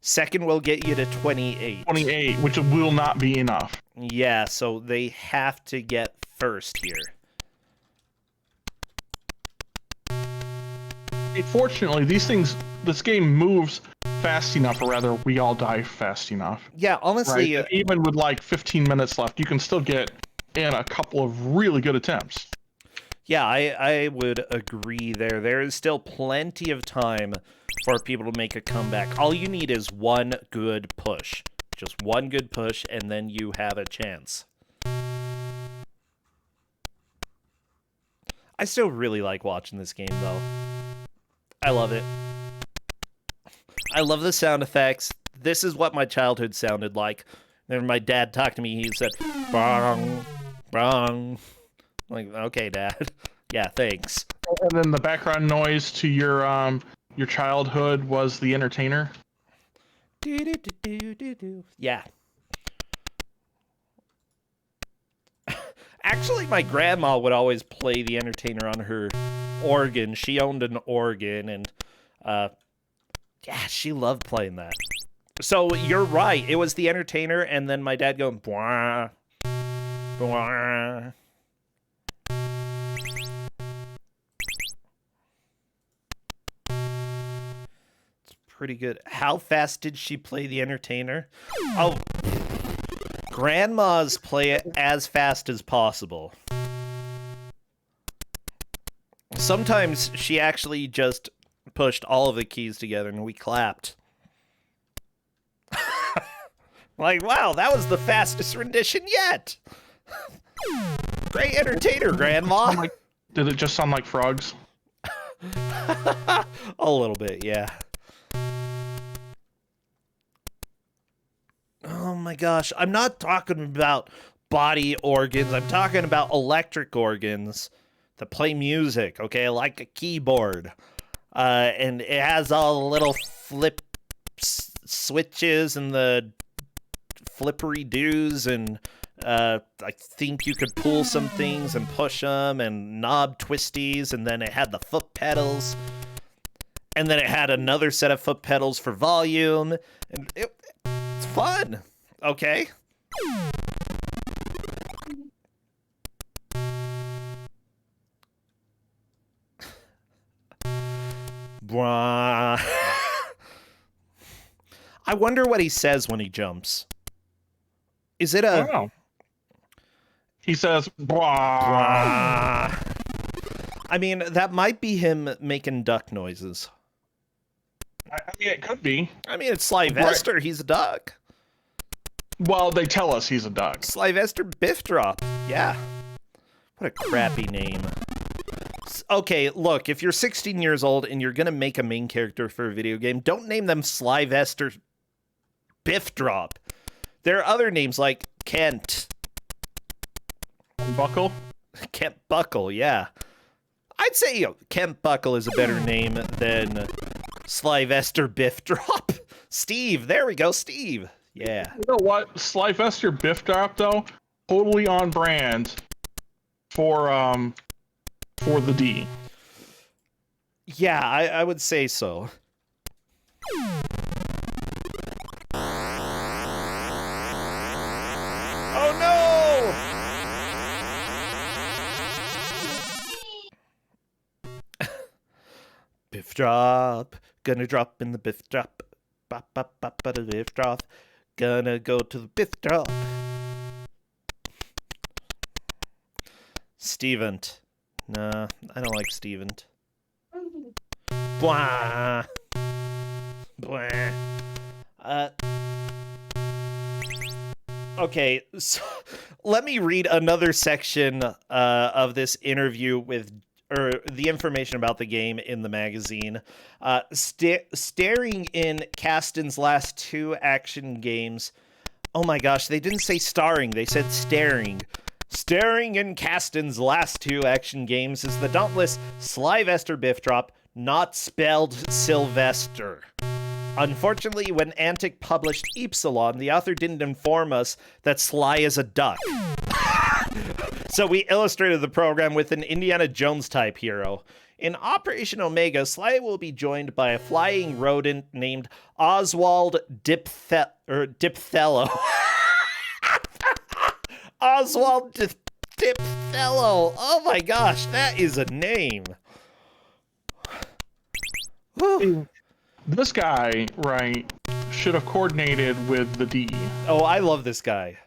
Second will get you to 28. 28, which will not be enough. Yeah, so they have to get first here. Fortunately, this game moves fast enough, or rather, we all die fast enough. Yeah, honestly... Right? Even with like 15 minutes left, you can still get in a couple of really good attempts. Yeah, I would agree there. There is still plenty of time for people to make a comeback. All you need is one good push. Just one good push, and then you have a chance. I still really like watching this game, though. I love it. I love the sound effects. This is what my childhood sounded like. Then my dad talked to me, he said, "Brong, brong." I'm like, okay, Dad. Yeah, thanks. And then the background noise to your childhood was the entertainer. Yeah. Actually, my grandma would always play the entertainer on her organ. She owned an organ, and yeah, she loved playing that. So you're right. It was the entertainer, and then my dad going, "Bwah, bwah." It's pretty good. How fast did she play the entertainer? Oh, grandmas play it as fast as possible. Sometimes she actually just pushed all of the keys together and we clapped. Like, wow, that was the fastest rendition yet. Great entertainer, Grandma. Did it just sound like frogs? A little bit, yeah. Oh my gosh, I'm not talking about body organs. I'm talking about electric organs that play music, okay, like a keyboard. And it has all the little flip switches and the flippery doos, and I think you could pull some things and push them, and knob twisties, and then it had the foot pedals, and then it had another set of foot pedals for volume, and it's fun, okay? I wonder what he says when he jumps. Is it a... I don't know. He says, "Bwah." I mean, that might be him making duck noises. I mean, it could be. I mean, it's Sylvester. Right. He's a duck. Well, they tell us he's a duck. Sylvester Biffdrop. Yeah. What a crappy name. Okay, look, if you're 16 years old and you're going to make a main character for a video game, don't name them Sylvester Biffdrop. There are other names like Kent. Buckle? Kent Buckle, yeah. I'd say Kent Buckle is a better name than Sylvester Biffdrop. Steve, there we go, Steve. Yeah. You know what? Sylvester Biffdrop, though, totally on brand for the D. Yeah, I would say so. Oh no! Biffdrop. Gonna drop in the Biffdrop. Bop, bop, bop, ba, da, Biffdrop. Gonna go to the Biffdrop. Steven. Nah, I don't like Steven. Blah. Blah. Okay, so let me read another section of this interview with, or the information about the game in the magazine. Staring in Caston's last 2 action games. Oh my gosh, they didn't say starring, they said staring. Staring in Caston's last 2 action games is the dauntless Slyvester Biffdrop, not spelled Sylvester. Unfortunately, when Antic published Epsilon, the author didn't inform us that Sly is a duck. So we illustrated the program with an Indiana Jones type hero. In Operation Omega, Sly will be joined by a flying rodent named Oswald Dipthello. Oswald Dipthello. Oh my gosh, that is a name. Whew. This guy, right, should have coordinated with the D. Oh, I love this guy.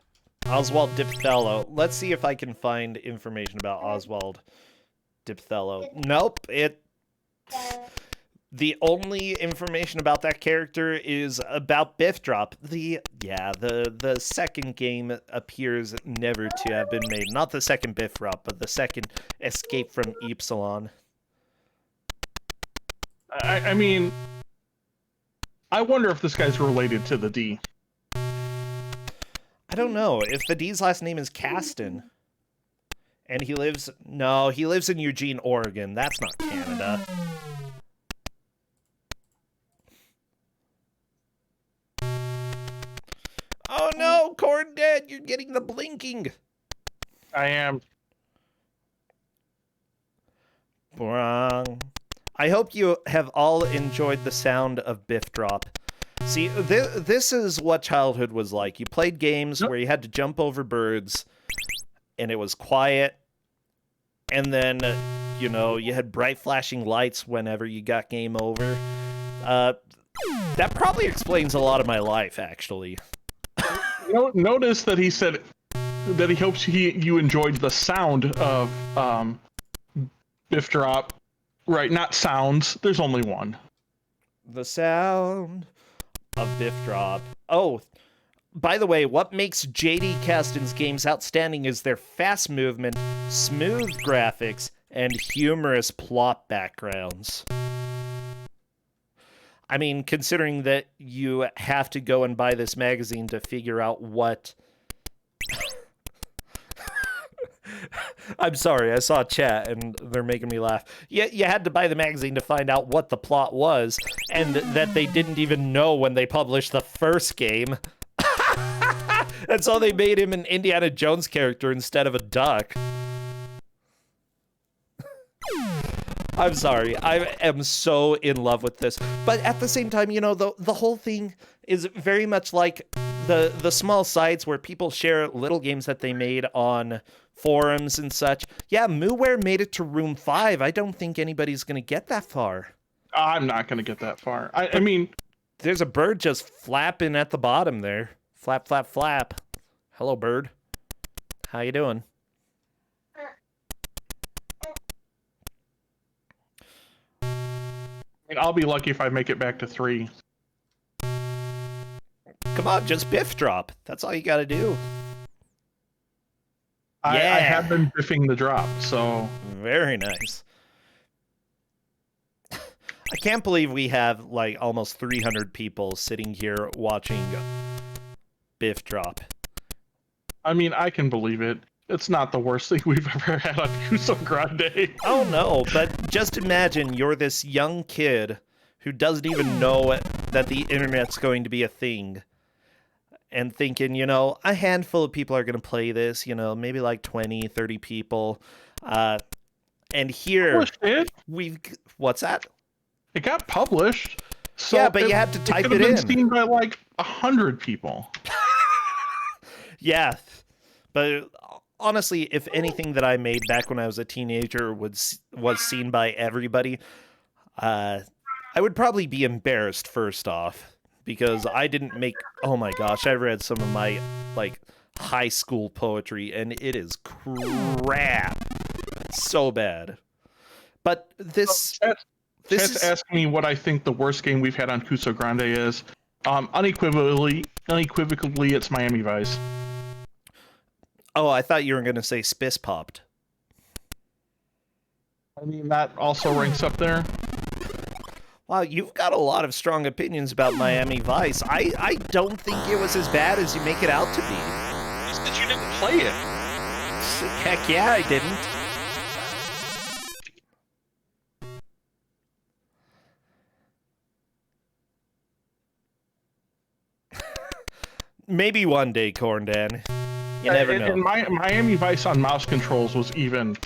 Oswald Dipthello. Let's see if I can find information about Oswald Dipthello. Nope, the only information about that character is about Biffdrop. The second game appears never to have been made. Not the second Biffdrop, but the second Escape from Epsilon. I mean, I wonder if this guy's related to the D. I don't know. If the D's last name is Caston, and he lives in Eugene, Oregon. That's not Canada. Oh no, Corn Dead, you're getting the blinking. I am. Wrong. I hope you have all enjoyed the sound of Biffdrop. See, this is what childhood was like. You played games where you had to jump over birds, and it was quiet, and then, you had bright flashing lights whenever you got game over. That probably explains a lot of my life, actually. Notice that he said that he hopes you enjoyed the sound of Biffdrop. Right, not sounds. There's only one. The sound of Biffdrop. Oh, by the way, what makes J.D. Caston's games outstanding is their fast movement, smooth graphics, and humorous plot backgrounds. I mean, considering that you have to go and buy this magazine to figure out what... I'm sorry, I saw chat and they're making me laugh. You had to buy the magazine to find out what the plot was, and that they didn't even know when they published the first game. And so they made him an Indiana Jones character instead of a duck. I'm sorry, I am so in love with this. But at the same time, the whole thing is very much like the small sites where people share little games that they made on forums and such. Yeah, Mooware made it to Room 5. I don't think anybody's going to get that far. I'm not going to get that far. I mean... There's a bird just flapping at the bottom there. Flap, flap, flap. Hello, bird. How you doing? I mean, I'll be lucky if I make it back to 3. Come on, just Biffdrop. That's all you got to do. I have been biffing the drop, so... Very nice. I can't believe we have, like, almost 300 people sitting here watching Biffdrop. I mean, I can believe it. It's not the worst thing we've ever had on Ku5ogrande. Oh, no, but just imagine you're this young kid who doesn't even know that the internet's going to be a thing. And thinking, a handful of people are going to play this, maybe like 20, 30 people. And here, what's that? It got published. So yeah, but you had to type it in. It could have been seen by like 100 people. Yeah, but honestly, if anything that I made back when I was a teenager was seen by everybody, I would probably be embarrassed first off because I didn't make. Oh my gosh, I read some of my like high school poetry and it is crap, so bad. But this Chat's is. asking me what I think the worst game we've had on Ku5ogrande is. Unequivocally, it's Miami Vice. Oh, I thought you were gonna say Spiss Popped. I mean, that also ranks up there. Wow, you've got a lot of strong opinions about Miami Vice. I don't think it was as bad as you make it out to be. Just that you didn't play it. Heck yeah, I didn't. Maybe one day, Corndan. You never know. And Miami Vice on mouse controls was even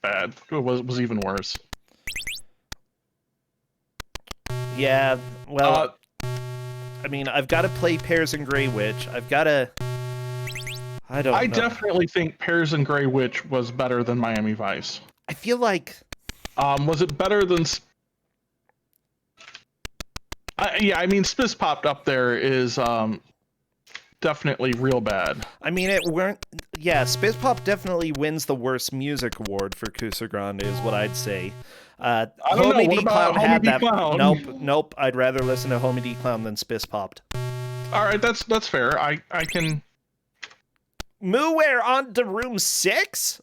bad. It was even worse. Yeah, well, I mean, I've got to play Pears and Grey Witch. I've got to... I don't know. I definitely think Pears and Grey Witch was better than Miami Vice. I feel like... Was it better than... yeah, I mean, Spiss Popped up there is definitely real bad. I mean, it weren't... Yeah, Spiss Pop definitely wins the worst music award for Ku5ogrande, is what I'd say. I don't know. Homie What D about Clown had Homie D that. Clown? Nope. I'd rather listen to Homie D Clown than Spiss Popped. All right, that's fair. I can. Mooware on to room 6?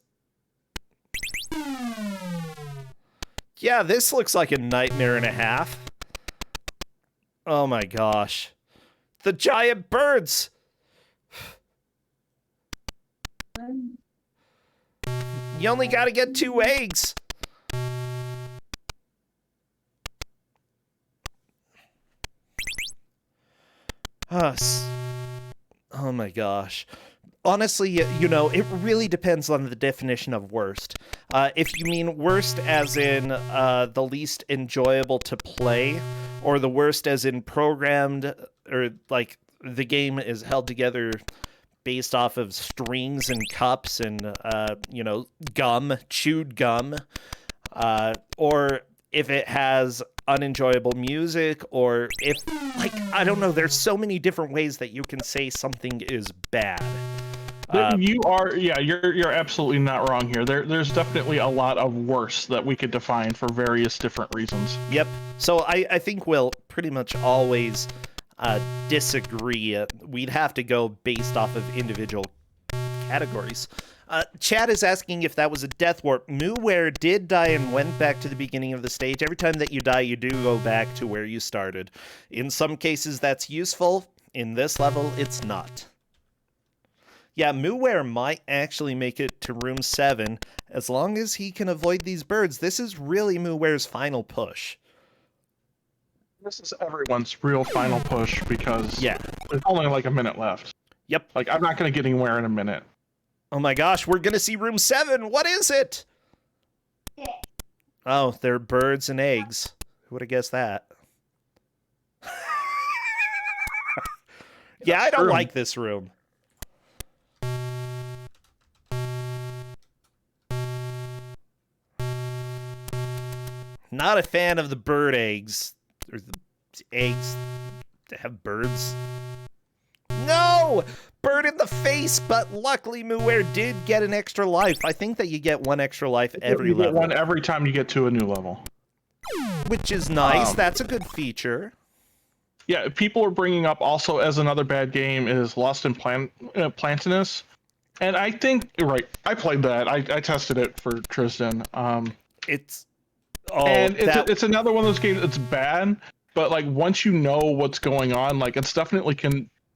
Yeah, this looks like a nightmare and a half. Oh my gosh. The giant birds! You only gotta get 2 eggs. Oh my gosh. Honestly, you know, it really depends on the definition of worst. If you mean worst as in the least enjoyable to play, or the worst as in programmed, or like the game is held together based off of strings and cups and, you know, gum, chewed gum, or if it has unenjoyable music, or if, like, I don't know, there's so many different ways that you can say something is bad. You're absolutely not wrong here. There's definitely a lot of worse that we could define for various different reasons. Yep. So I think we'll pretty much always disagree. We'd have to go based off of individual categories. Chad is asking if that was a death warp. Mooware did die and went back to the beginning of the stage. Every time that you die, you do go back to where you started. In some cases, that's useful. In this level, it's not. Yeah, Mooware might actually make it to room 7, as long as he can avoid these birds. This is really Mooware's final push. This is everyone's real final push because Yeah. there's only like a minute left. Yep. Like, I'm not going to get anywhere in a minute. Oh my gosh, we're gonna see room 7! What is it? Oh, they're birds and eggs. Who would have guessed that? Yeah, I don't like this room. Not a fan of the bird eggs. Or the eggs that have birds. No! Bird in the face, but luckily Mooware did get an extra life. I think that you get 1 extra life every you level. get one every time you get to a new level. Which is nice. That's a good feature. Yeah, people are bringing up also as another bad game is Lost in Plantinus. And I think, right, I played that. I tested it for Tristan. It's... and it's another one of those games that's bad, but like once you know what's going on, like it's definitely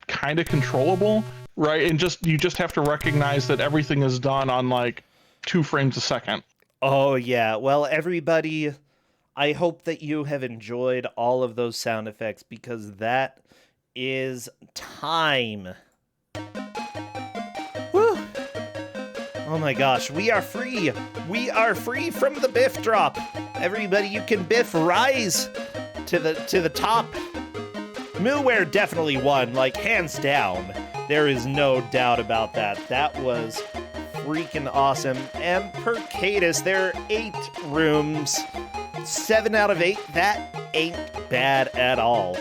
kind of controllable, right? And you just have to recognize that everything is done on like 2 frames a second. Oh yeah. Well, everybody, I hope that you have enjoyed all of those sound effects because that is time. Woo! Oh my gosh, we are free! We are free from the Biffdrop! Everybody, you can Biff rise to the top. Mooware definitely won, like hands down. There is no doubt about that. That was freaking awesome. And per Cadus, there are 8 rooms. 7 out of 8, that ain't bad at all.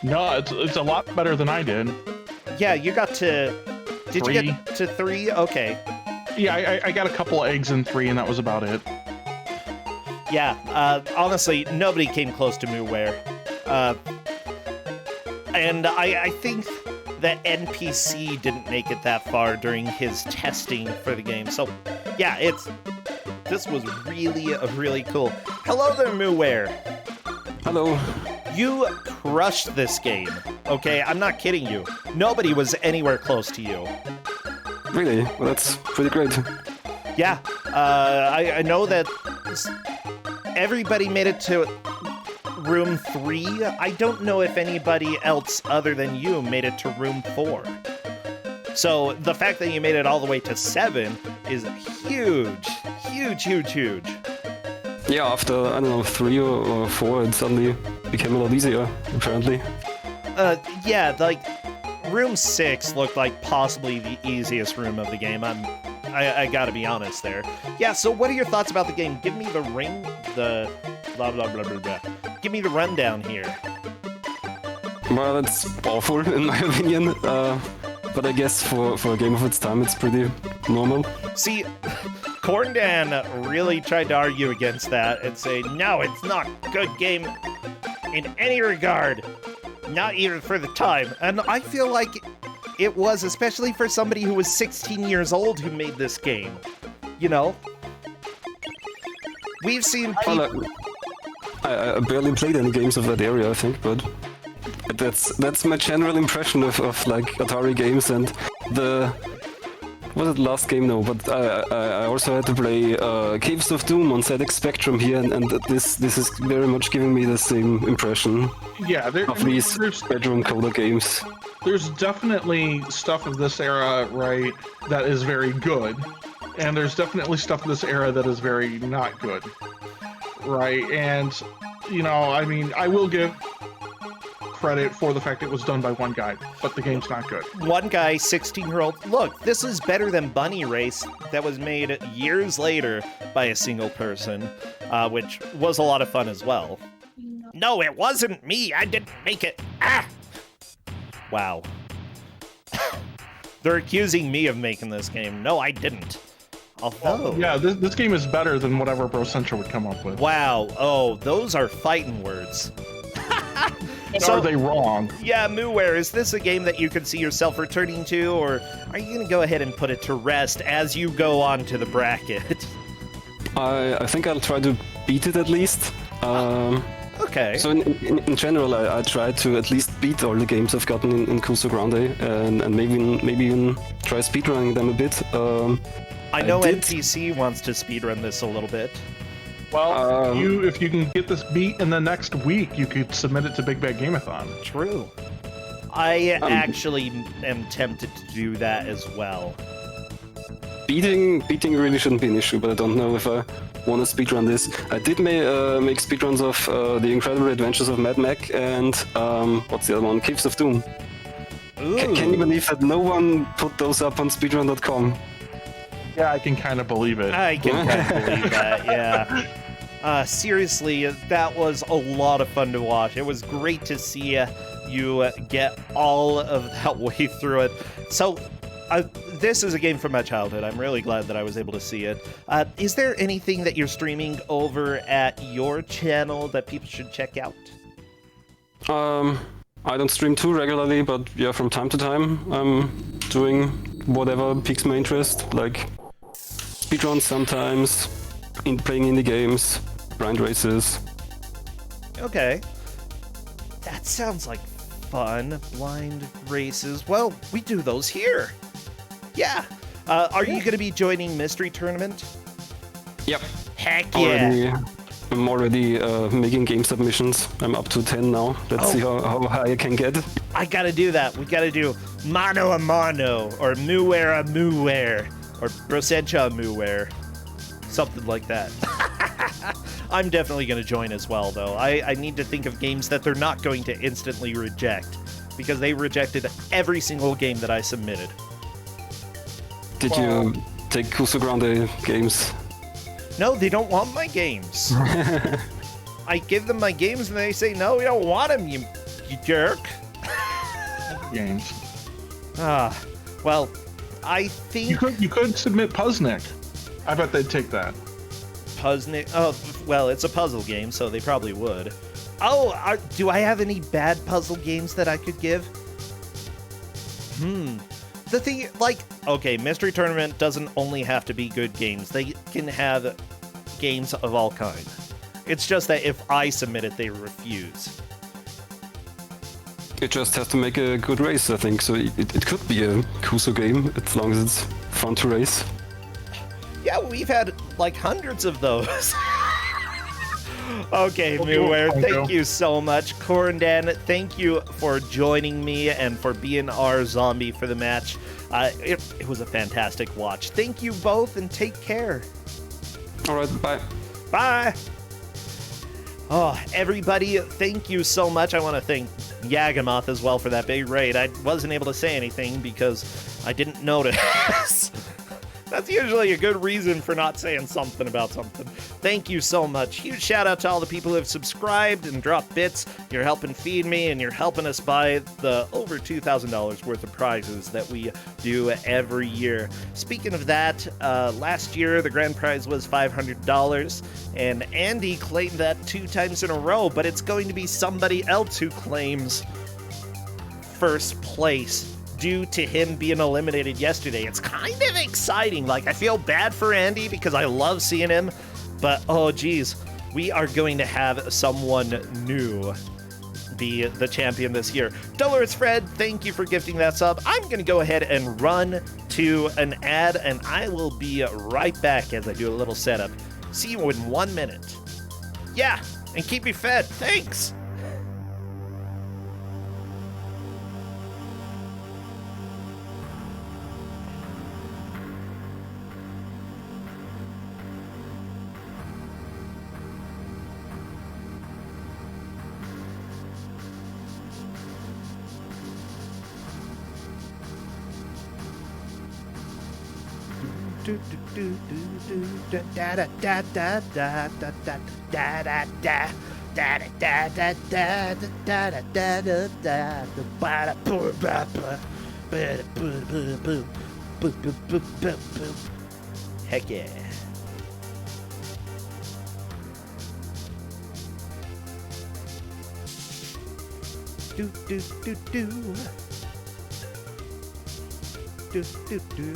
No, it's a lot better than I did. Yeah, you got to... Did 3. you get to 3? Okay. Yeah, I got a couple of eggs in 3, and that was about it. Yeah, honestly, nobody came close to Muware. And I think that NPC didn't make it that far during his testing for the game. So, yeah, this was really cool. Hello there, Muware. Hello. You crushed this game, okay? I'm not kidding you. Nobody was anywhere close to you. Really? Well, that's pretty great. Yeah, I know that everybody made it to room 3. I don't know if anybody else other than you made it to room 4. So the fact that you made it all the way to 7 is huge. Yeah, after, I don't know, 3 or 4, it suddenly became a lot easier, apparently. Yeah, like, room 6 looked like possibly the easiest room of the game. I gotta be honest there. Yeah, so what are your thoughts about the game? Give me the the blah blah blah blah blah. Give me the rundown here. Well, it's awful, in my opinion. But I guess for a game of its time, it's pretty normal. See, Corndan really tried to argue against that and say, no, it's not a good game in any regard. Not even for the time. And I feel like it was, especially for somebody who was 16 years old who made this game. You know? We've seen people... Well, I barely played any games of that area, I think, but that's my general impression of like Atari games. And the was it last game? No, but I also had to play Caves of Doom on ZX Spectrum here, and this is very much giving me the same impression. Yeah, of these bedroom coder games. There's definitely stuff of this era, right, that is very good, and there's definitely stuff of this era that is very not good, right? And you know, I mean, I will give credit for the fact it was done by one guy, but the game's not good. One guy, 16-year-old. Look, this is better than Bunny Race that was made years later by a single person, which was a lot of fun as well. No, it wasn't me. I didn't make it. Ah! Wow. They're accusing me of making this game. No, I didn't. Although... Yeah, this game is better than whatever Bro Central would come up with. Wow. Oh, those are fighting words. So, are they wrong? Yeah, Muware, is this a game that you could see yourself returning to, or are you going to go ahead and put it to rest as you go on to the bracket? I think I'll try to beat it at least. Okay. So in general, I try to at least beat all the games I've gotten in Ku5ogrande, and maybe even try speedrunning them a bit. I know NPC wants to speedrun this a little bit. Well, if you can get this beat in the next week, you could submit it to Big Bad Gameathon. True. I actually am tempted to do that as well. Beating really shouldn't be an issue, but I don't know if I want to speedrun this. I did make speedruns of The Incredible Adventures of Mad Mac and what's the other one? Caves of Doom. Can you believe that no one put those up on speedrun.com? Yeah, I can kind of believe it. I can kind of believe that, yeah. Seriously, that was a lot of fun to watch. It was great to see you get all of that way through it. So, this is a game from my childhood. I'm really glad that I was able to see it. Is there anything that you're streaming over at your channel that people should check out? I don't stream too regularly, but yeah, from time to time, I'm doing whatever piques my interest, like speedruns sometimes, playing indie games, grind races. Okay. That sounds like fun. Blind races. Well, we do those here. Yeah. Are you going to be joining Mystery Tournament? Yep. Heck yeah. I'm already making game submissions. I'm up to 10 now. Let's see how high I can get. I gotta do that. We gotta do mano a mano, or Muware a Muware, or Brosencha a Muware. Something like that. I'm definitely gonna join as well, though. I need to think of games that they're not going to instantly reject, because they rejected every single game that I submitted. Did you take Ku5ogrande games. No, they don't want my games. I give them my games and they say, no, we don't want them, you jerk. Games. Well, I think... You could submit Puzznick. I bet they'd take that. Puzznick... Oh, well, it's a puzzle game, so they probably would. Oh, do I have any bad puzzle games that I could give? The thing, like, okay, Mystery Tournament doesn't only have to be good games. They can have games of all kinds. It's just that if I submit it, they refuse. It just has to make a good race, I think. So it could be a Kuso game as long as it's fun to race. Yeah, we've had like hundreds of those. Okay, Muware, thank you so much. Ku5ogrande, thank you for joining me and for being our zombie for the match. It was a fantastic watch. Thank you both and take care. All right, bye. Bye. Oh, everybody, thank you so much. I want to thank Yagamoth as well for that big raid. I wasn't able to say anything because I didn't notice. That's usually a good reason for not saying something about something. Thank you so much. Huge shout out to all the people who have subscribed and dropped bits. You're helping feed me and you're helping us buy the over $2,000 worth of prizes that we do every year. Speaking of that, last year the grand prize was $500 and Andy claimed that 2 times in a row, but it's going to be somebody else who claims first place due to him being eliminated yesterday. It's kind of exciting. Like, I feel bad for Andy because I love seeing him, but oh geez, we are going to have someone new be the champion this year. Dolores Fred, thank you for gifting that sub. I'm going to go ahead and run to an ad, and I will be right back as I do a little setup. See you in 1 minute. Yeah, and keep me fed. Thanks. Heck yeah. Do do do do. Do do do.